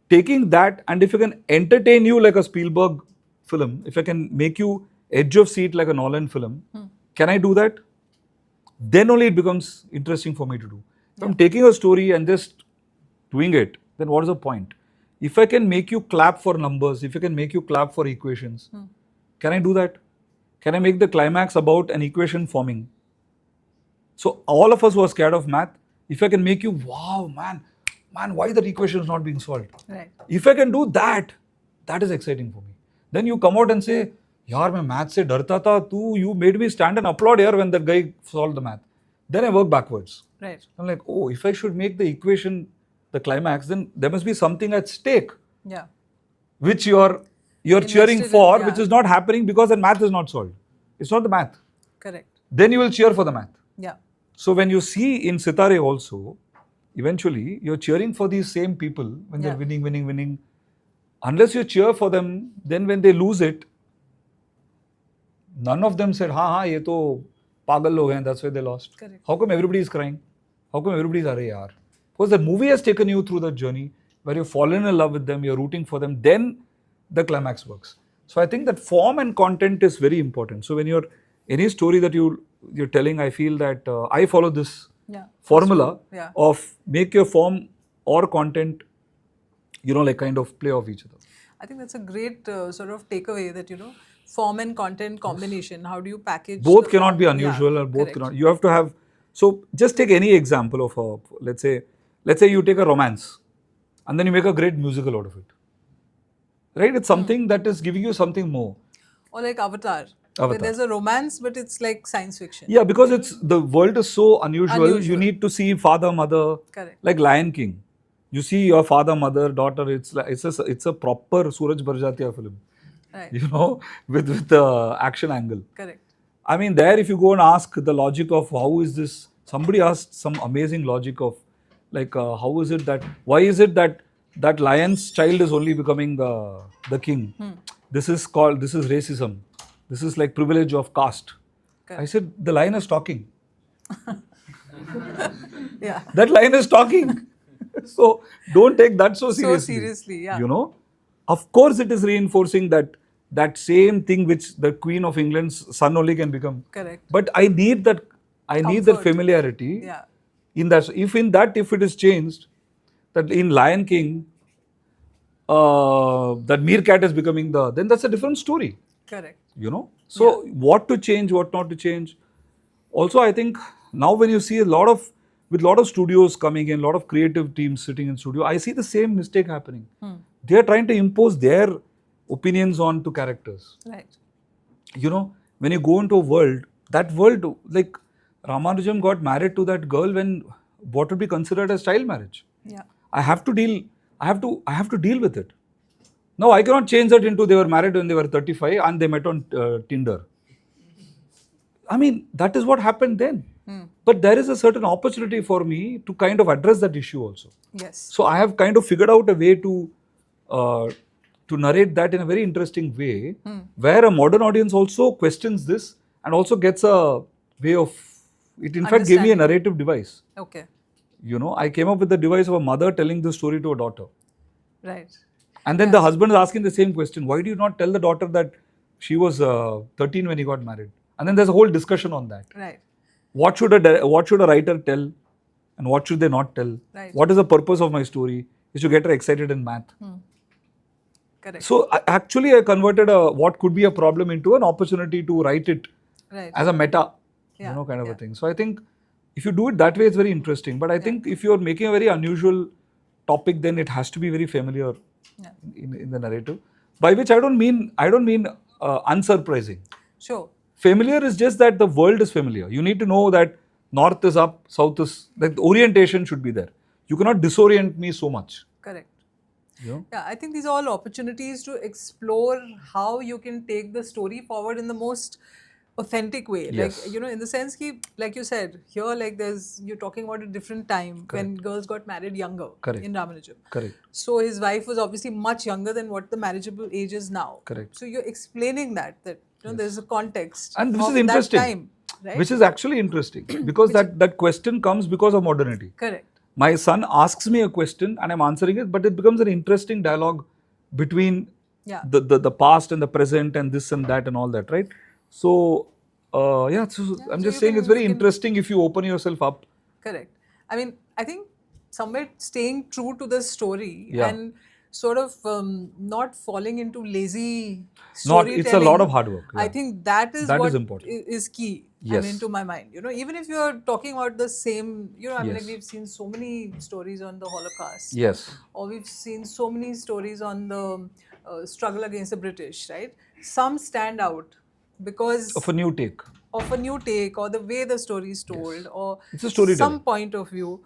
taking that, and if I can entertain you like a Spielberg film, if I can make you edge of seat like a Nolan film, can I do that? Then only it becomes interesting for me to do. If I'm taking a story and just doing it, then what is the point? If I can make you clap for numbers, if I can make you clap for equations, can I do that? Can I make the climax about an equation forming? So all of us who are scared of math, if I can make you, wow, man, why that equation is not being solved? Right. If I can do that, that is exciting for me. Then you come out and say, yaar, main math se darta tha, you made me stand and applaud here when that guy solved the math. Then I work backwards. Right. I'm like, oh, if I should make the equation the climax, then there must be something at stake. Yeah. Which you're cheering Invested in, for, yeah. which is not happening because the math is not solved. It's not the math. Correct. Then you will cheer for the math. Yeah. So when you see in Sitare also, eventually you're cheering for these same people when they're winning. Unless you cheer for them, then when they lose it, none of them said, ye to pagal log hain, that's why they lost. Correct. How come everybody is crying? How come everybody is yaar? Because the movie has taken you through that journey where you've fallen in love with them, you're rooting for them, then the climax works. So I think that form and content is very important. So when you're any story that you're telling, I feel that I follow this formula of make your form or content, like kind of play off each other. I think that's a great sort of takeaway that, form and content combination. How do you package? Both the cannot form? be unusual, or both correct. cannot. You have to have. So just take any example of let's say you take a romance, and then you make a great musical out of it. Right? It's something that is giving you something more. Or like Avatar. Where there's a romance, but it's like science fiction. Yeah, because the world is so unusual. You need to see father, mother. Correct. Like Lion King. You see your father, mother, daughter. It's a proper Suraj Barjatiya film. Right. With the action angle. Correct. I mean, there if you go and ask the logic of how is this, somebody asked some amazing logic of like how is it that, why is it that lion's child is only becoming the king? This is racism. This is like privilege of caste. Correct. I said, the lion is talking. Yeah. That lion is talking. So don't take that so seriously. So seriously, yeah. Of course it is reinforcing that same thing which the Queen of England's son only can become. Correct. But I need that familiarity. Yeah. If it is changed, that in Lion King, that meerkat is becoming then that's a different story. Correct. So what to change, what not to change. Also, I think now when you see with a lot of studios coming in, a lot of creative teams sitting in studio, I see the same mistake happening. They are trying to impose their opinions onto characters. Right. When you go into a world, like Ramanujam got married to that girl when what would be considered as child marriage. Yeah. I have to deal with it. No, I cannot change that into they were married when they were 35 and they met on Tinder. I mean, that is what happened then. But there is a certain opportunity for me to kind of address that issue also. Yes. So I have kind of figured out a way to narrate that in a very interesting way, where a modern audience also questions this and also gets a way of it. In fact, gave me a narrative device. Okay. I came up with the device of a mother telling the story to a daughter. Right. And then the husband is asking the same question. Why do you not tell the daughter that she was 13 when he got married? And then there's a whole discussion on that. Right. What should a writer tell and what should they not tell? Right. What is the purpose of my story? Is to get her excited in math. Correct. So I converted what could be a problem into an opportunity to write it as a meta, kind of a thing. So I think if you do it that way, it's very interesting. But I think if you're making a very unusual topic, then it has to be very familiar Yeah. in the narrative. By which I don't mean unsurprising. Sure. Familiar is just that the world is familiar. You need to know that north is up, south is, like the orientation should be there. You cannot disorient me so much. Correct. You know? Yeah, I think these are all opportunities to explore how you can take the story forward in the most authentic way. Yes. Like, in the sense ki, like you said, here like you're talking about a different time when girls got married younger Correct. in Ramanujam. Correct. So his wife was obviously much younger than what the marriageable age is now. Correct. So you're explaining that there's a context And this of is interesting. that time. Right? Which is actually interesting because that question comes because of modernity. Correct. My son asks me a question and I'm answering it, but it becomes an interesting dialogue between the past and the present and this and that and all that, right? So, I'm so just you saying can- it's very you can- interesting if you open yourself up. Correct. I mean, I think somewhere staying true to the story Yeah. and sort of not falling into lazy Not, storytelling. it's a lot of hard work. I yeah. think that is That what is important. is key. Yes. I mean, to my mind, even if you're talking about the same, I mean, like Yes. we've seen so many stories on the Holocaust, Yes. or we've seen so many stories on the struggle against the British, right? Some stand out because Of a new take. of a new take or the way the story is told or It's a storytelling. some point of view.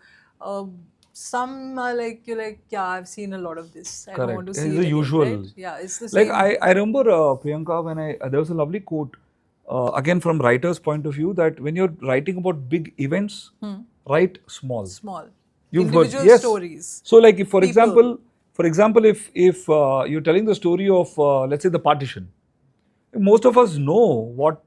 Some are like, you're like, yeah, I've seen a lot of this. I don't want to Correct. see It's it the again, usual. right? Yeah, it's the Like same. I remember Priyanka when there was a lovely quote again from writer's point of view that when you're writing about big events, write small. Small. You've Individual heard, yes. stories. So like if for People. example, if you're telling the story of let's say the partition, most of us know what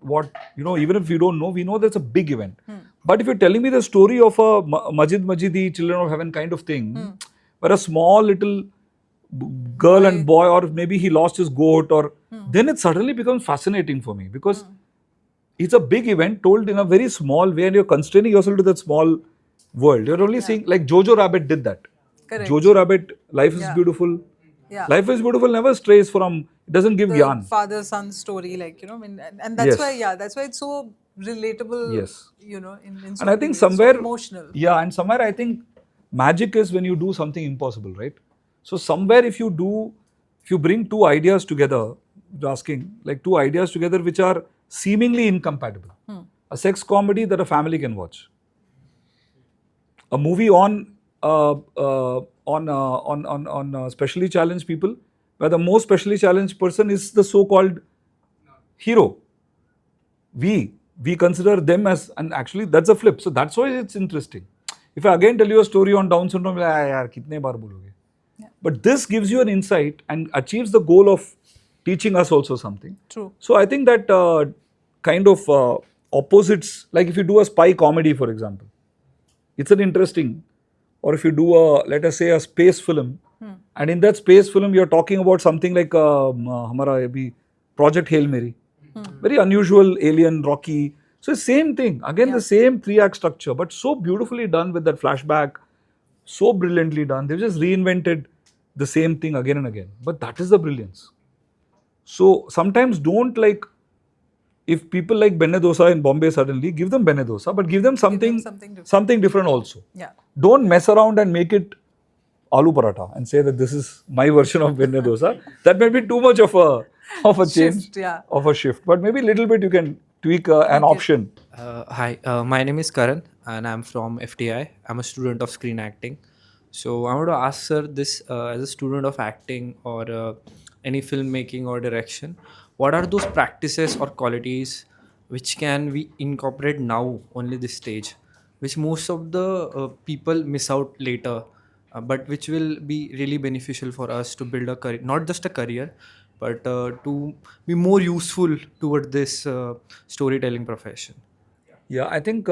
even if we don't know, we know that's a big event. But if you're telling me the story of a Majidi, Children of Heaven kind of thing, where a small little girl and boy, or maybe he lost his goat, or then it suddenly becomes fascinating for me because it's a big event told in a very small way, and you're constraining yourself to that small world. You're only seeing, like Jojo Rabbit did that. Correct. Jojo Rabbit, life is Yeah. beautiful. Yeah. Life is beautiful never strays from, it doesn't give The yarn. father-son story, like, I mean, and that's Yes. that's why it's so relatable, Yes. in so And I many think ways, so somewhere, emotional. yeah, and somewhere I think magic is when you do something impossible, right? So somewhere if you bring two ideas together, you're asking, like two ideas together which are seemingly incompatible. A sex comedy that a family can watch. A movie on specially challenged people, where the most specially challenged person is the so-called hero. We consider them as, and actually that's a flip. So that's why it's interesting. If I again tell you a story on Down syndrome, you're like, yaar, kitne baar bologe? But this gives you an insight and achieves the goal of teaching us also something. True. So I think that kind of opposites, like if you do a spy comedy, for example, it's an interesting, or if you do let us say a space film, and in that space film you're talking about something like hamara abhi Project Hail Mary, very unusual alien Rocky. So same thing, again the same 3-act structure, but so beautifully done with that flashback, so brilliantly done. They've just reinvented the same thing again and again, but that is the brilliance. So sometimes don't, like, if people like Benne Dosa in Bombay suddenly, give them Benne Dosa, but give them something different also. Yeah. Don't mess around and make it aloo paratha and say that this is my version of Benne Dosa. That may be too much of a change, Shift, yeah. of a shift. But maybe a little bit you can tweak an option. Hi, my name is Karan and I'm from FTI. I'm a student of screen acting. So I want to ask sir this as a student of acting or any filmmaking or direction, what are those practices or qualities which can we incorporate now only this stage, which most of the people miss out later, but which will be really beneficial for us to build a career, not just a career, but to be more useful toward this storytelling profession. Yeah, I think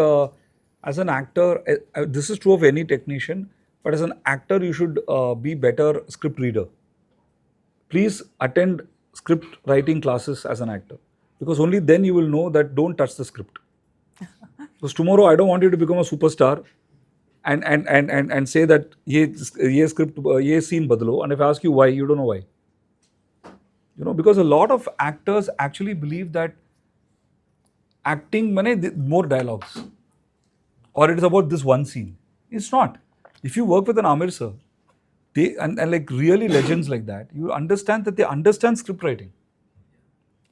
as an actor, this is true of any technician, but as an actor, you should be better script reader. Please attend script writing classes as an actor, because only then you will know that don't touch the script. Because tomorrow I don't want you to become a superstar and say that ye script, ye scene badlo, and if I ask you why, you don't know why. Because a lot of actors actually believe that acting more dialogues, or it is about this one scene. It's not. If you work with an Amir sir, they and like really legends like that, you understand that they understand script writing.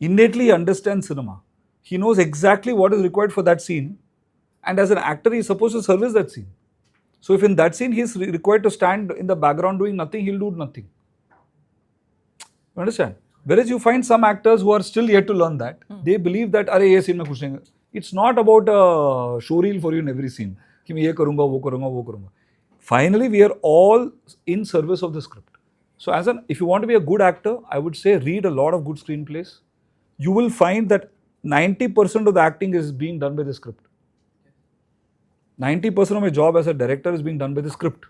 Innately he understands cinema. He knows exactly what is required for that scene, and as an actor he is supposed to service that scene. So if in that scene he is required to stand in the background doing nothing, he'll do nothing. You understand? Whereas you find some actors who are still yet to learn that. They believe that, अरे ये scene में कुछ नहीं. It's not about a showreel for you in every scene. कि मैं ये करूँगा, वो करूँगा, वो करूँगा. Finally, we are all in service of the script. So if you want to be a good actor, I would say read a lot of good screenplays. You will find that 90% of the acting is being done by the script. 90% of my job as a director is being done by the script.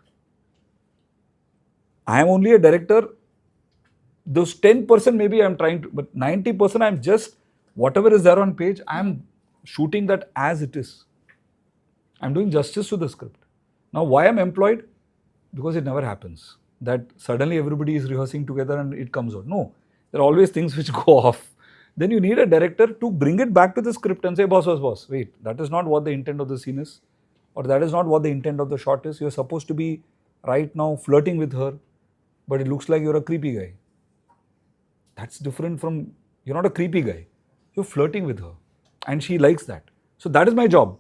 I am only a director. Those 10% maybe I am trying to, but 90% I am just, whatever is there on page, I am shooting that as it is. I am doing justice to the script. Now why I am employed? Because it never happens. That suddenly everybody is rehearsing together and it comes out. No, there are always things which go off. Then you need a director to bring it back to the script and say, boss, wait, that is not what the intent of the scene is. Or that is not what the intent of the shot is. You are supposed to be right now flirting with her, but it looks like you are a creepy guy. That's different from, you're not a creepy guy. You're flirting with her. And she likes that. So that is my job.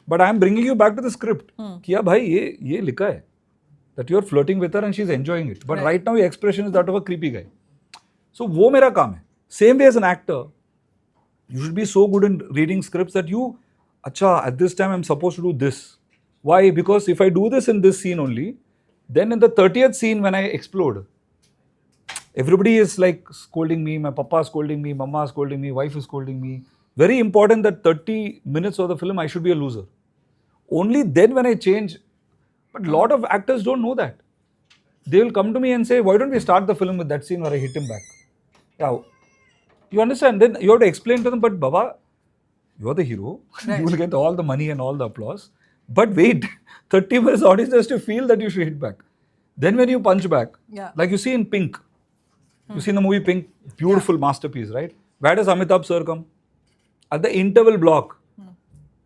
But I am bringing you back to the script. Kiya bhai, ye likha hai. That you're flirting with her and she's enjoying it. But right now your expression is that of a creepy guy. So wo mera kaam hai. Same way as an actor, you should be so good in reading scripts that you, acha, at this time I'm supposed to do this. Why? Because if I do this in this scene only, then in the 30th scene when I explode, everybody is like scolding me, my papa is scolding me, mama is scolding me, wife is scolding me. Very important that 30 minutes of the film I should be a loser. Only then when I change, but a lot of actors don't know that. They will come to me and say, why don't we start the film with that scene where I hit him back? Yeah. You understand? Then you have to explain to them, but Baba, you are the hero. Right. You will get all the money and all the applause. But wait, 30 minutes audience has to feel that you should hit back. Then when you punch back, like you see in Pink, you see in the movie Pink, beautiful masterpiece, right? Where does Amitabh sir come? At the interval block.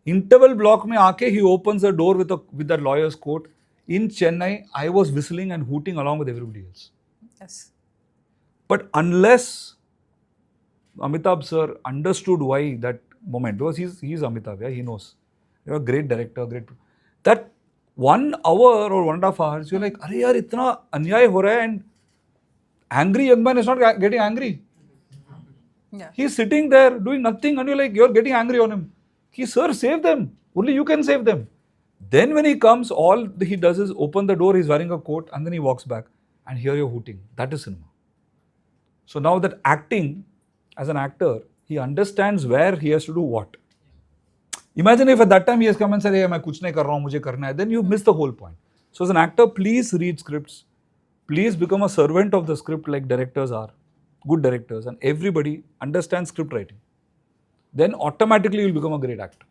Interval block mein aake he opens the door with that lawyer's coat. In Chennai, I was whistling and hooting along with everybody else. Yes. But unless Amitabh sir understood why that moment, because he's Amitabh, yeah, he knows. You're a great director, that 1 hour or 1.5 hours, you're like, arey yaar, itna anyay ho raha hai, and angry young man is not getting angry. Yeah. He's sitting there doing nothing and you're getting angry on him. Sir, save them. Only you can save them. Then when he comes, all he does is open the door, he's wearing a coat and then he walks back and here you're hooting. That is cinema. So now that acting, as an actor, he understands where he has to do what. Imagine if at that time he has come and said, hey, मैं कुछ नहीं कर रहा हूँ, मुझे करना है, then you miss the whole point. So as an actor, please read scripts. Please become a servant of the script like directors are. Good directors, and everybody understands script writing. Then automatically you'll become a great actor.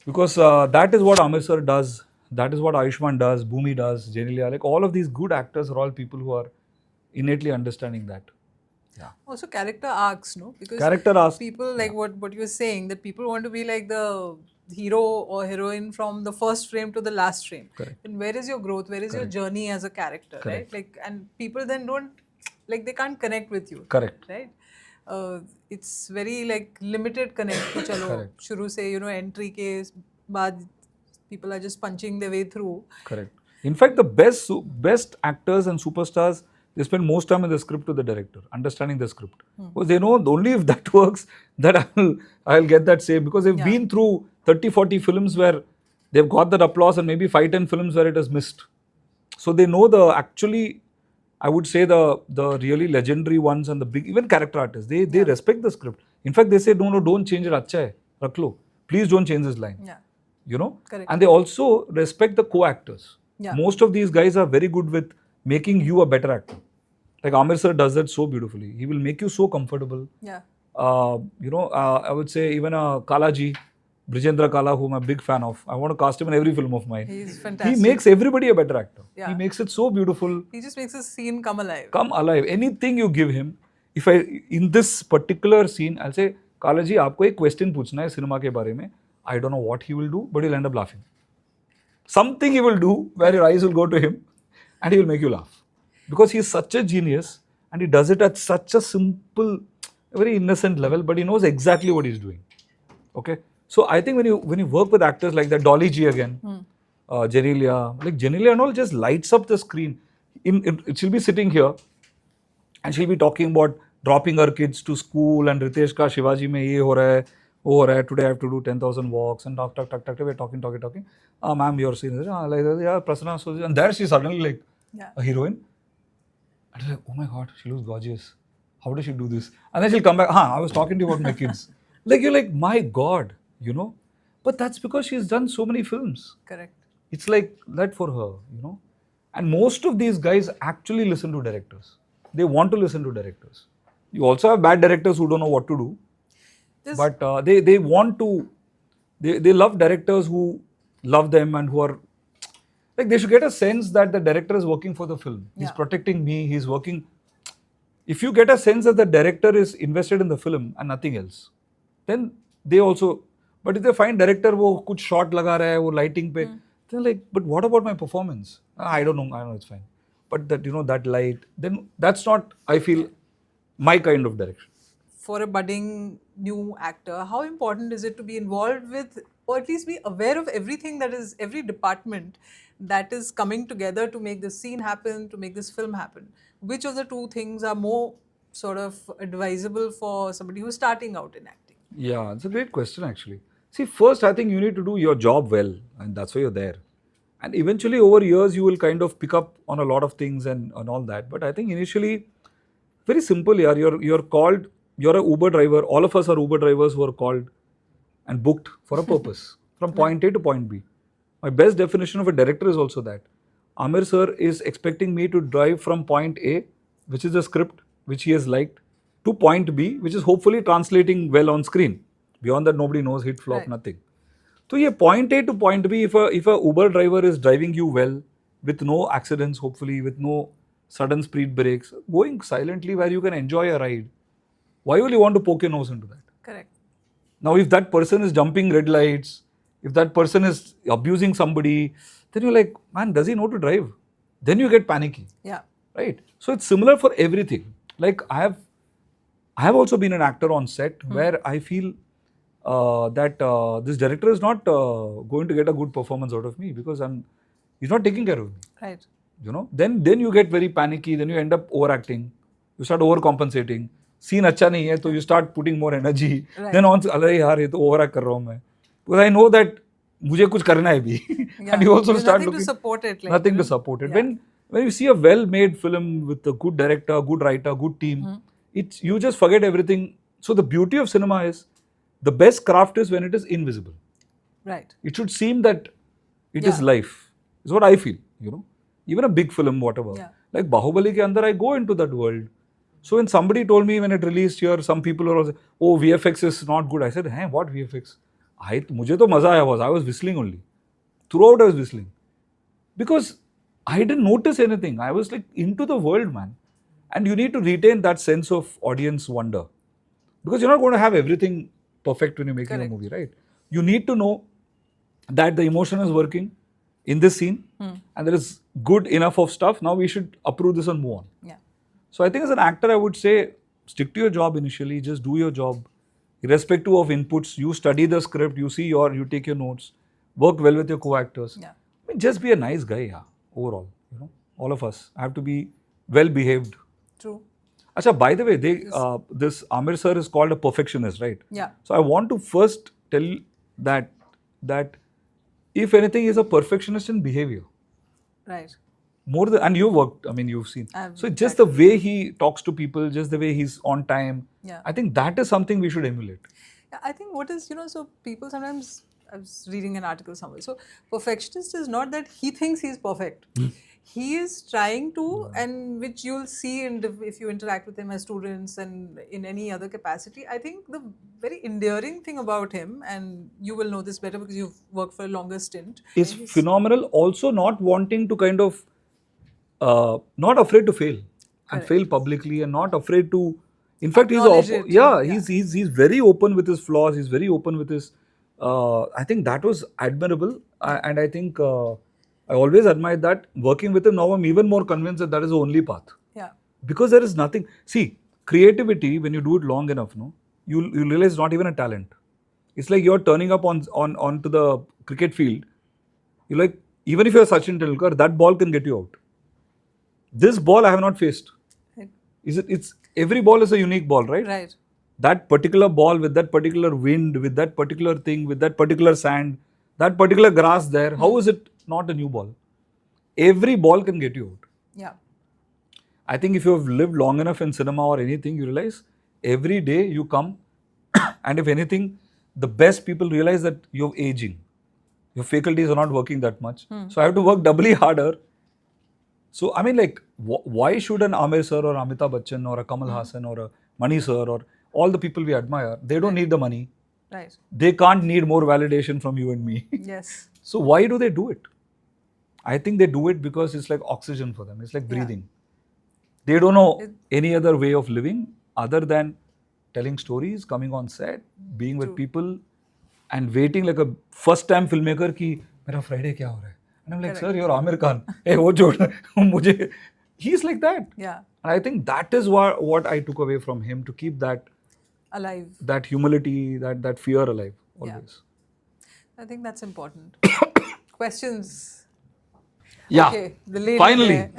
Because that is what Amir sir does, that is what Ayushman does, Bhumi does, Jenilia, like all of these good actors are all people who are innately understanding that. Yeah. Also character arcs, no? Because character arcs. People like what you're saying, that people want to be like the hero or heroine from the first frame to the last frame. Correct. And where is your growth? Where is your journey as a character, Correct. right? Like, and people then don't, like, they can't connect with you. Correct. Right? It's very like limited connect. Chalo, Correct. shuru se, entry ke baad, people are just punching their way through. Correct. In fact, the best actors and superstars, they spend most time in the script to the director, understanding the script. Because they know only if that works, that I'll get that same. Because they've been through 30, 40 films where they've got that applause and maybe 5, 10 films where it has missed. So they know I would say the really legendary ones and the big, even character artists, they respect the script. In fact, they say, no, don't change it, achha hai, rakh lo. Please don't change this line. Yeah. You know? Correct. And they also respect the co-actors. Yeah. Most of these guys are very good with making you a better actor. Like Amir sir does that so beautifully. He will make you so comfortable. Yeah. I would say even Kalaji, Brijendra Kala, whom I'm a big fan of. I want to cast him in every film of mine. He's fantastic. He makes everybody a better actor. Yeah. He makes it so beautiful. He just makes a scene come alive. Come alive. Anything you give him, in this particular scene, I'll say, Kalaji, आपको एक question पूछना है cinema के बारे में. I don't know what he will do, but he'll end up laughing. Something he will do where your eyes will go to him and he will make you laugh. Because he is such a genius and he does it at such a simple, very innocent level, but he knows exactly what he's doing. Okay? So I think when you work with actors like that, Dolly G again, Genelia, like Genelia and all just lights up the screen. She'll be sitting here and she'll be talking about dropping her kids to school and Ritesh ka Shivaji mein ye ho raha hai, wo ho raha hai, today I have to do 10,000 walks and talk, we're talking. Ma'am, your scene is, like, yeah, Prasanna, so, and there she's suddenly like a heroine. And I'm like, oh my God, she looks gorgeous. How does she do this? And then she'll come back, I was talking to you about my kids. Like, you're like, my God, you know. But that's because she's done so many films. Correct. It's like that for her, you know. And most of these guys actually listen to directors. They want to listen to directors. You also have bad directors who don't know what to do. But they want to, they love directors who love them and who are, like, they should get a sense that the director is working for the film. He's protecting me, he's working. If you get a sense that the director is invested in the film and nothing else, then they also, but if they find director wo kuch shot laga raha hai, wo lighting pe, they're like, but what about my performance? I don't know, it's fine. But that, you know, that light, then that's not, I feel, my kind of direction. For a budding new actor, how important is it to be involved with, or at least be aware of everything that is, every department that is coming together to make this scene happen, to make this film happen? Which of the two things are more sort of advisable for somebody who's starting out in acting? Yeah, it's a great question actually. See, first I think you need to do your job well, and that's why you're there. And eventually over years you will kind of pick up on a lot of things and all that. But I think initially, very simple, yeah, you're called, you're an Uber driver. All of us are Uber drivers who are called and booked for a purpose from point A to point B. My best definition of a director is also that. Amir sir is expecting me to drive from point A, which is the script which he has liked, to point B, which is hopefully translating well on screen. Beyond that, nobody knows, hit, flop, nothing. So yeah, point A to point B, if a Uber driver is driving you well, with no accidents, hopefully, with no sudden speed breaks, going silently where you can enjoy a ride, why will you want to poke your nose into that? Correct. Now, if that person is jumping red lights, if that person is abusing somebody, then you're like, man, does he know to drive? Then you get panicky. Yeah. Right? So it's similar for everything. Like I have also been an actor on set where I feel that this director is not going to get a good performance out of me because he's not taking care of me. Right. You know, then you get very panicky, then you end up overacting, you start overcompensating. Scene अच्छा नहीं है, so you start putting more energy. Right. Then on, अरे यार ये तो overact कर रहा हूँ मैं. Because I know that मुझे कुछ करना है भी. Yeah. And you also There's start nothing looking. to support it. Like, Nothing to support it. Yeah. When you see a well-made film with a good director, good writer, good team, it's you just forget everything. So the beauty of cinema is, the best craft is when it is invisible. Right. It should seem that it is life. Is what I feel. You know, even a big film, whatever. Yeah. Like Bahubali ke andar, I go into that world. So when somebody told me when it released here, some people were also, oh, VFX is not good. I said, hey, what VFX? मुझे तो मजा आया. I was whistling only. Throughout I was whistling. Because I didn't notice anything. I was like into the world, man. And you need to retain that sense of audience wonder. Because you're not going to have everything perfect when you're making a movie, right? You need to know that the emotion is working in this scene and there is good enough of stuff. Now we should approve this and move on. Yeah. So I think as an actor, I would say, stick to your job initially, just do your job. Irrespective of inputs, you study the script, you take your notes, work well with your co-actors. Yeah. I mean, just be a nice guy, overall. You know, all of us have to be well behaved. True. Acha, by the way, this Amir sir is called a perfectionist, right? Yeah. So I want to first tell that if anything, is a perfectionist in behavior. Right. More than, and you've worked, I mean, you've seen. So just the way he talks to people, just the way he's on time. Yeah. I think that is something we should emulate. Yeah, I think what is, so people sometimes, I was reading an article somewhere. So perfectionist is not that he thinks he's perfect. He is trying to, and which you'll see if you interact with him as students and in any other capacity. I think the very endearing thing about him, and you will know this better because you've worked for a longer stint, is phenomenal. Also not wanting to kind of, not afraid to fail and fail publicly and not afraid to, in fact, he's very open with his flaws. He's very open with his, I think that was admirable. And I think I always admired that. Working with him now, I'm even more convinced that that is the only path. Yeah. Because there is nothing. See, creativity, when you do it long enough, no, you realize it's not even a talent. It's like you're turning up onto the cricket field. You're like, even if you're Sachin Tendulkar, that ball can get you out. This ball I have not faced. Right. It's every ball is a unique ball, right? Right. That particular ball with that particular wind, with that particular thing, with that particular sand, that particular grass there, how is it not a new ball? Every ball can get you out. Yeah. I think if you have lived long enough in cinema or anything, you realize every day you come and if anything, the best people realize that you're aging. Your faculties are not working that much. So I have to work doubly harder. So, I mean, like, why should an Amir sir or Amitabh Bachchan or a Kamal Hassan or a Mani sir or all the people we admire, they don't need the money. Right. They can't need more validation from you and me. Yes. So, why do they do it? I think they do it because it's like oxygen for them. It's like Yeah. breathing. They don't know any other way of living other than telling stories, coming on set, being with people and waiting like a first time filmmaker ki, mera Friday kya ho raha hai? And I'm like, sir, you're Amir Khan. Hey, wo chhod. Mujhe. He's like that. Yeah. And I think that is what I took away from him, to keep that Alive. that humility, that fear alive always. I think that's important. Questions. Yeah. Okay. The lady Finally. there.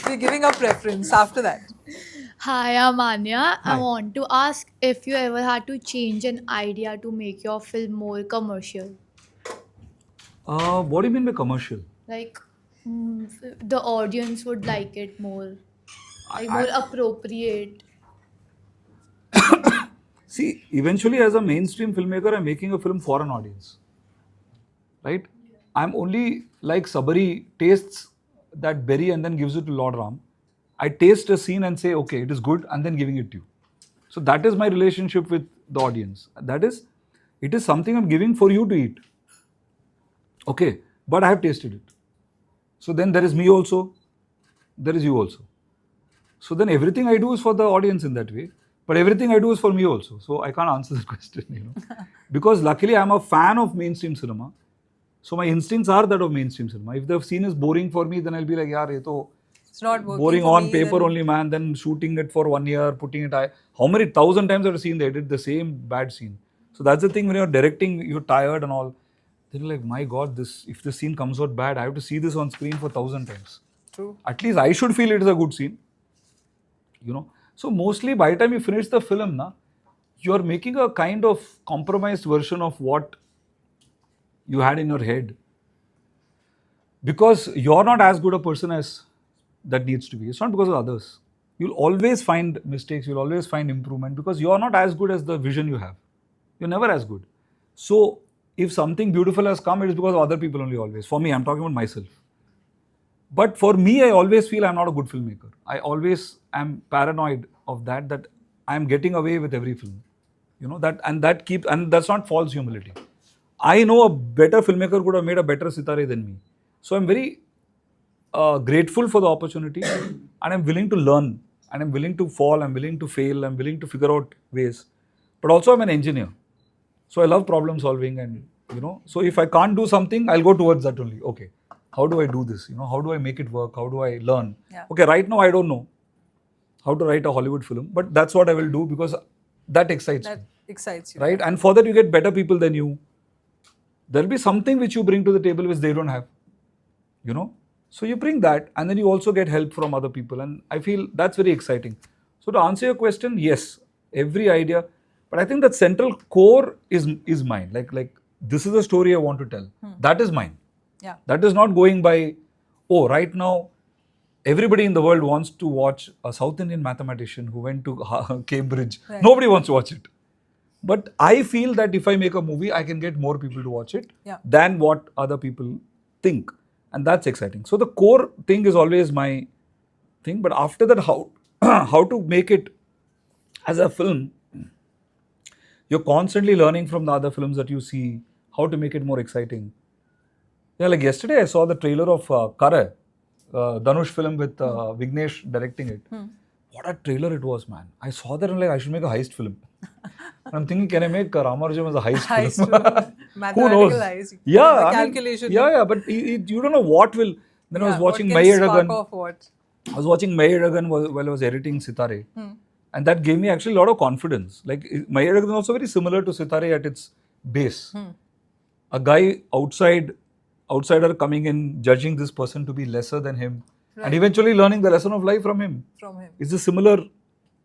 We're giving a preference after that. Hi, I'm Anya. I want to ask if you ever had to change an idea to make your film more commercial. What do you mean by commercial? Like, the audience would like it more, like more appropriate. See, eventually as a mainstream filmmaker, I'm making a film for an audience. Right? I'm only like Sabari tastes that berry and then gives it to Lord Ram. I taste a scene and say, okay, it is good, and then giving it to you. So that is my relationship with the audience. That is, it is something I'm giving for you to eat. Okay, but I have tasted it. So then there is me also, there is you also. So then everything I do is for the audience in that way, but everything I do is for me also. So I can't answer the question, because luckily I'm a fan of mainstream cinema. So my instincts are that of mainstream cinema. If the scene is boring for me, then I'll be like, yaar, ye to It's not working boring for on me, paper then- only, man. Then shooting it for 1 year, putting it. How many 1,000 times I've seen they did the same bad scene. So that's the thing, when you're directing, you're tired and all. Then you're like, my God, if this scene comes out bad, I have to see this on screen for 1,000 times. True. At least I should feel it is a good scene. So mostly by the time you finish the film, you're making a kind of compromised version of what you had in your head. Because you're not as good a person as that needs to be. It's not because of others. You'll always find mistakes, you'll always find improvement, because you're not as good as the vision you have. You're never as good. So if something beautiful has come, it is because of other people only always. For me, I'm talking about myself. But for me, I always feel I'm not a good filmmaker. I always am paranoid of that I'm getting away with every film. And that's not false humility. I know a better filmmaker could have made a better Sitare than me. So I'm very grateful for the opportunity, and I'm willing to learn, and I'm willing to fall, I'm willing to fail, I'm willing to figure out ways. But also I'm an engineer. So I love problem solving, and so if I can't do something, I'll go towards that only. Okay, how do I do this? How do I make it work? How do I learn? Yeah. Okay, right now I don't know how to write a Hollywood film, but that's what I will do, because that excites me. That excites you. Right? And for that you get better people than you. There'll be something which you bring to the table which they don't have. So you bring that, and then you also get help from other people, and I feel that's very exciting. So to answer your question, yes, every idea, but I think that central core is mine. Like this is the story I want to tell. That is mine. Yeah. That is not going by, right now everybody in the world wants to watch a South Indian mathematician who went to Cambridge. Right. Nobody wants to watch it. But I feel that if I make a movie, I can get more people to watch it than what other people think. And that's exciting. So the core thing is always my thing. But after that, how to make it as a film, you're constantly learning from the other films that you see, how to make it more exciting. Yeah, like yesterday I saw the trailer of Kara, Dhanush film with Vignesh directing it. What a trailer it was, man. I saw that and I should make a heist film. I'm thinking, can I make Ramarjam as a heist Heist film? film. Who Mathematical knows? heist. Yeah, The I mean, calculation. yeah, but you don't know what will. Then I was Yeah, watching what can spark Mayadagan. off what? I was watching Mayadagan while I was editing Sitare. And that gave me actually a lot of confidence. Like, Mayadagan is also very similar to Sitare at its base. A guy outsider coming in, judging this person to be lesser than him, and eventually learning the lesson of life from him. It's a similar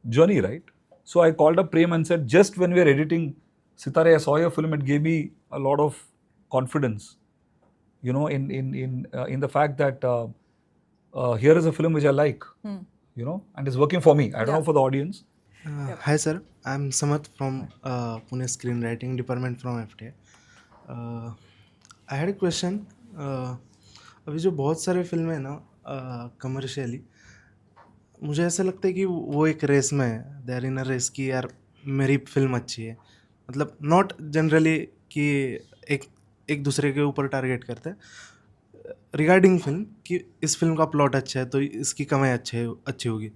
journey, right? So I called up Prem and said, just when we were editing Sitare, I saw your film. It gave me a lot of confidence, you know, in the fact that here is a film which I like, you know, and it's working for me. I don't know for the audience. Hi sir, I'm Samat from Pune Screenwriting Department from FTA. I had a question. अभी जो बहुत सारे film है ना commercially, मुझे ऐसा लगता है कि वो एक रेस में है, they are in a race कि यार मेरी फिल्म अच्छी है, मतलब नॉट जनरली कि एक दूसरे के ऊपर टारगेट करते हैं रिगार्डिंग फिल्म कि इस फिल्म का प्लॉट अच्छा है तो इसकी कमाई अच्छी होगी,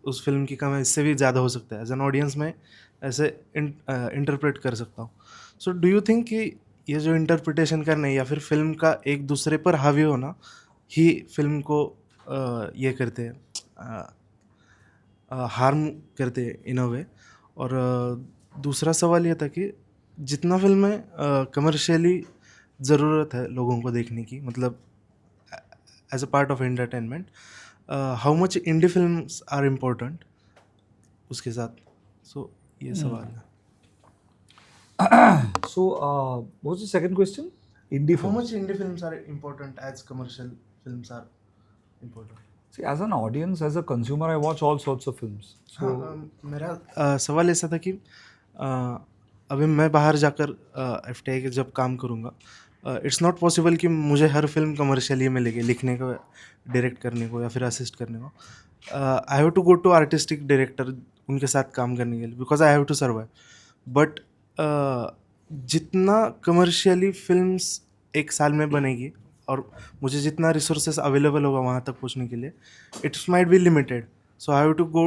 उस फिल्म की कमाई इससे भी ज़्यादा हो सकता है. एज एन ऑडियंस में ऐसे इंटरप्रेट कर सकता हूँ. सो डू यू थिंक कि ये जो इंटरप्रिटेशन करना है या फिर फिल्म का एक दूसरे पर हावी होना ही फिल्म को ये करते हैं, हार्म करते हैं इन अ वे. और दूसरा सवाल ये था कि जितना फिल्म में कमर्शियली ज़रूरत है लोगों को देखने की, मतलब as a part of entertainment, how much indie films are important उसके साथ. सो ये सवाल है. So, what was the second question? Indie How films. much indie films are important as commercial films are important? See, as an audience, as a consumer, I watch all sorts of films. So, मेरा सवाल ऐसा था कि अभी मैं बाहर जाकर FTA के जब काम करूँगा, इट्स नॉट पॉसिबल कि मुझे हर फिल्म कमर्शियली मिलेगी लिखने को, डायरेक्ट करने को या फिर असिस्ट करने को. I have to go to artistic director उनके साथ काम करने के लिए, because I have to survive. But जितना कमर्शियली फिल्म्स एक साल में बनेगी और मुझे जितना रिसोर्सेस अवेलेबल होगा वहाँ तक पहुँचने के लिए, it's might be limited. So I have to go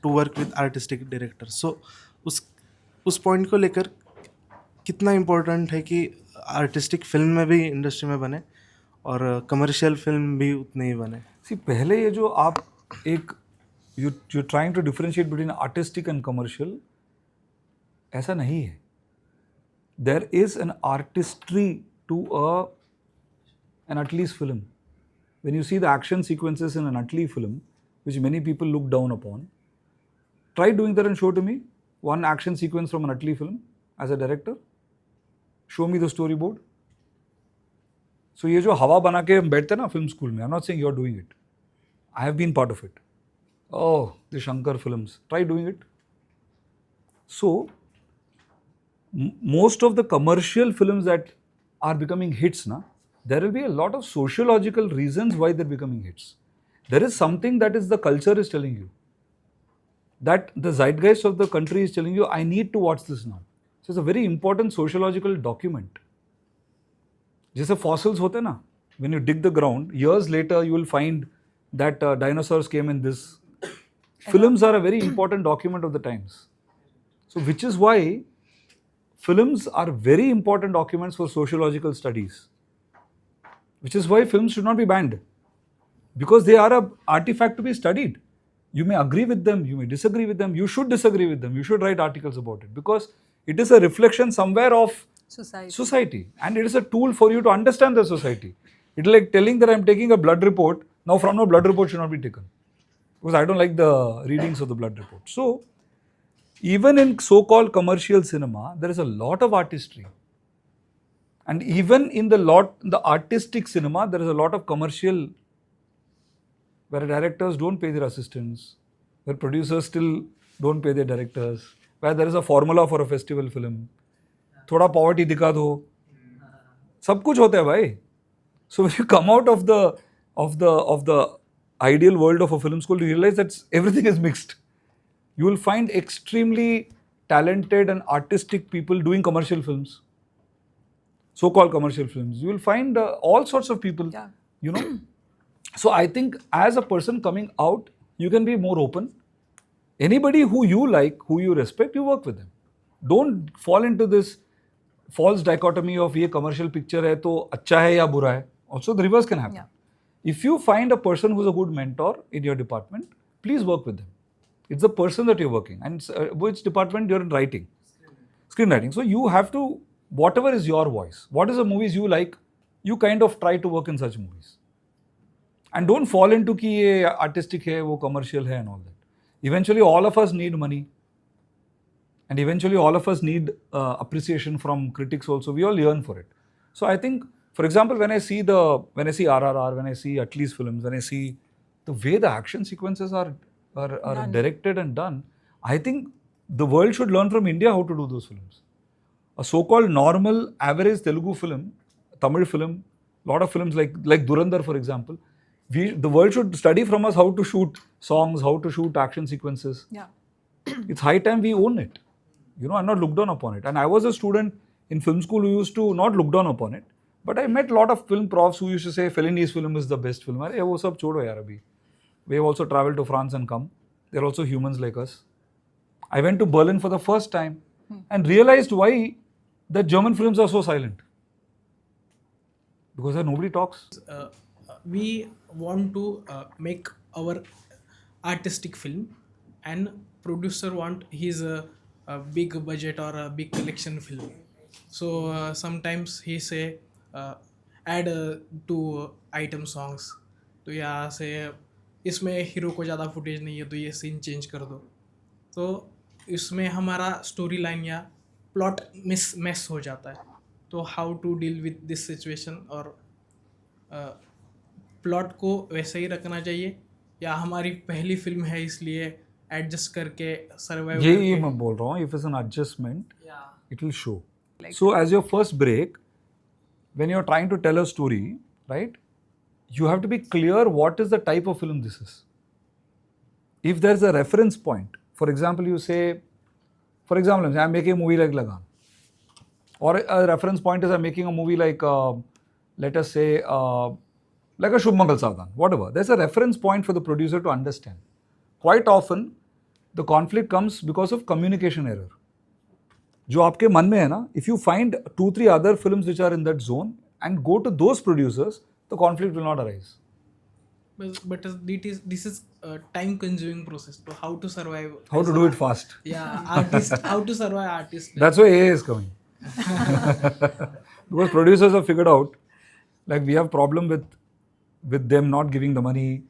to work with artistic director. So उस पॉइंट को लेकर कितना इम्पोर्टेंट है कि आर्टिस्टिक फिल्म में भी इंडस्ट्री में बने और कमर्शियल फिल्म भी उतने ही बने. see, पहले ये जो आप एक you're trying to differentiate between artistic and commercial, ऐसा नहीं है. There is an artistry to an Atlee's film. When you see the action sequences in an Atlee film, which many people look down upon, try doing that and show to me one action sequence from an Atlee film as a director. Show me the storyboard. So ये जो हवा बना के हम बैठते हैं ना film school में, I'm not saying you're doing it. I have been part of it. Oh, the Shankar films. Try doing it. So, most of the commercial films that are becoming hits, there will be a lot of sociological reasons why they're becoming hits. There is something that is the culture is telling you. That the zeitgeist of the country is telling you, I need to watch this now. So it's a very important sociological document. जैसे fossils होते ना, when you dig the ground, years later you will find that dinosaurs came in this. Films are a very important document of the times. So which is why films are very important documents for sociological studies. Which is why films should not be banned. Because they are an artifact to be studied. You may agree with them, you may disagree with them, you should disagree with them, you should write articles about it. Because it is a reflection somewhere of society. And it is a tool for you to understand the society. It's like telling that I'm taking a blood report, now from now blood report should not be taken. Because I don't like the readings of the blood report. So, even in so-called commercial cinema, there is a lot of artistry. And even in the artistic cinema, there is a lot of commercial, where directors don't pay their assistants, where producers still don't pay their directors, where there is a formula for a festival film. थोड़ा poverty दिखा दो, सब कुछ होता है भाई. So when you come out of the ideal world of a film school, you realize that everything is mixed. You will find extremely talented and artistic people doing commercial films, so-called commercial films. You will find all sorts of people, you know. So I think as a person coming out, you can be more open. Anybody who you like, who you respect, you work with them. Don't fall into this false dichotomy of ये commercial picture है तो अच्छा है या बुरा है. Also the reverse can happen. Yeah. If you find a person who's a good mentor in your department, please work with them. It's the person that you're working. And which department you're in writing? Screenwriting. So you have to, whatever is your voice, what is the movies you like, you kind of try to work in such movies. And don't fall into कि ये artistic है, वो commercial है and all that. Eventually all of us need money. And eventually all of us need appreciation from critics also. We all yearn for it. So I think, for example, when I see RRR, when I see Atlee's films, when I see the way the action sequences are directed and done, I think the world should learn from India how to do those films. A so-called normal, average Telugu film, Tamil film, lot of films like Durandar, for example, the world should study from us how to shoot songs, how to shoot action sequences. Yeah. It's high time we own it. You know, I'm not looked down upon it. And I was a student in film school who used to not look down upon it. But I met a lot of film profs who used to say Fellini's film is the best film. Arey, wo sab chodo yaar abhi. We have also traveled to France and come. They're also humans like us. I went to Berlin for the first time and realized why the German films are so silent. Because nobody talks. We want to make our artistic film, and producer want his a big budget or a big collection film. So sometimes he say add 2 item songs. तो यहाँ से इसमें hero को ज़्यादा footage नहीं है तो ये सीन चेंज कर दो. तो इसमें हमारा स्टोरी लाइन या प्लॉट मिस हो जाता है. तो how to deal with this situation, और प्लॉट को वैसे ही रखना चाहिए या हमारी पहली फिल्म है इसलिए एडजस्ट करके सर्वाइव. यही मैं बोल रहा हूँ, if it's an adjustment, it will show. So as your first break, when you're trying to tell a story, right, you have to be clear what is the type of film this is. If there's a reference point, for example, you say, for example, I'm making a movie like Lagan. Or a reference point is I'm making a movie like, let us say, like a Shubh Mangal Savdhan, whatever. There's a reference point for the producer to understand. Quite often, the conflict comes because of communication error. जो आपके मन में है ना, if you find 2-3 other films which are in that zone and go to those producers, the conflict will not arise. But this is a time-consuming process. So how to survive? How to do it fast? Yeah, artist. How to survive artist? That's why AI is coming. Because producers have figured out, like we have problem with them not giving the money.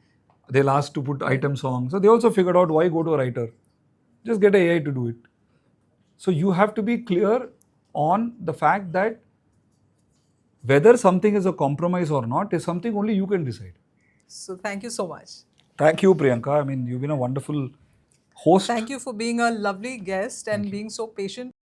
They'll ask to put item songs. So they also figured out why go to a writer. Just get AI to do it. So you have to be clear on the fact that whether something is a compromise or not is something only you can decide. So thank you so much. Thank you, Priyanka. I mean, you've been a wonderful host. Thank you for being a lovely guest and being so patient.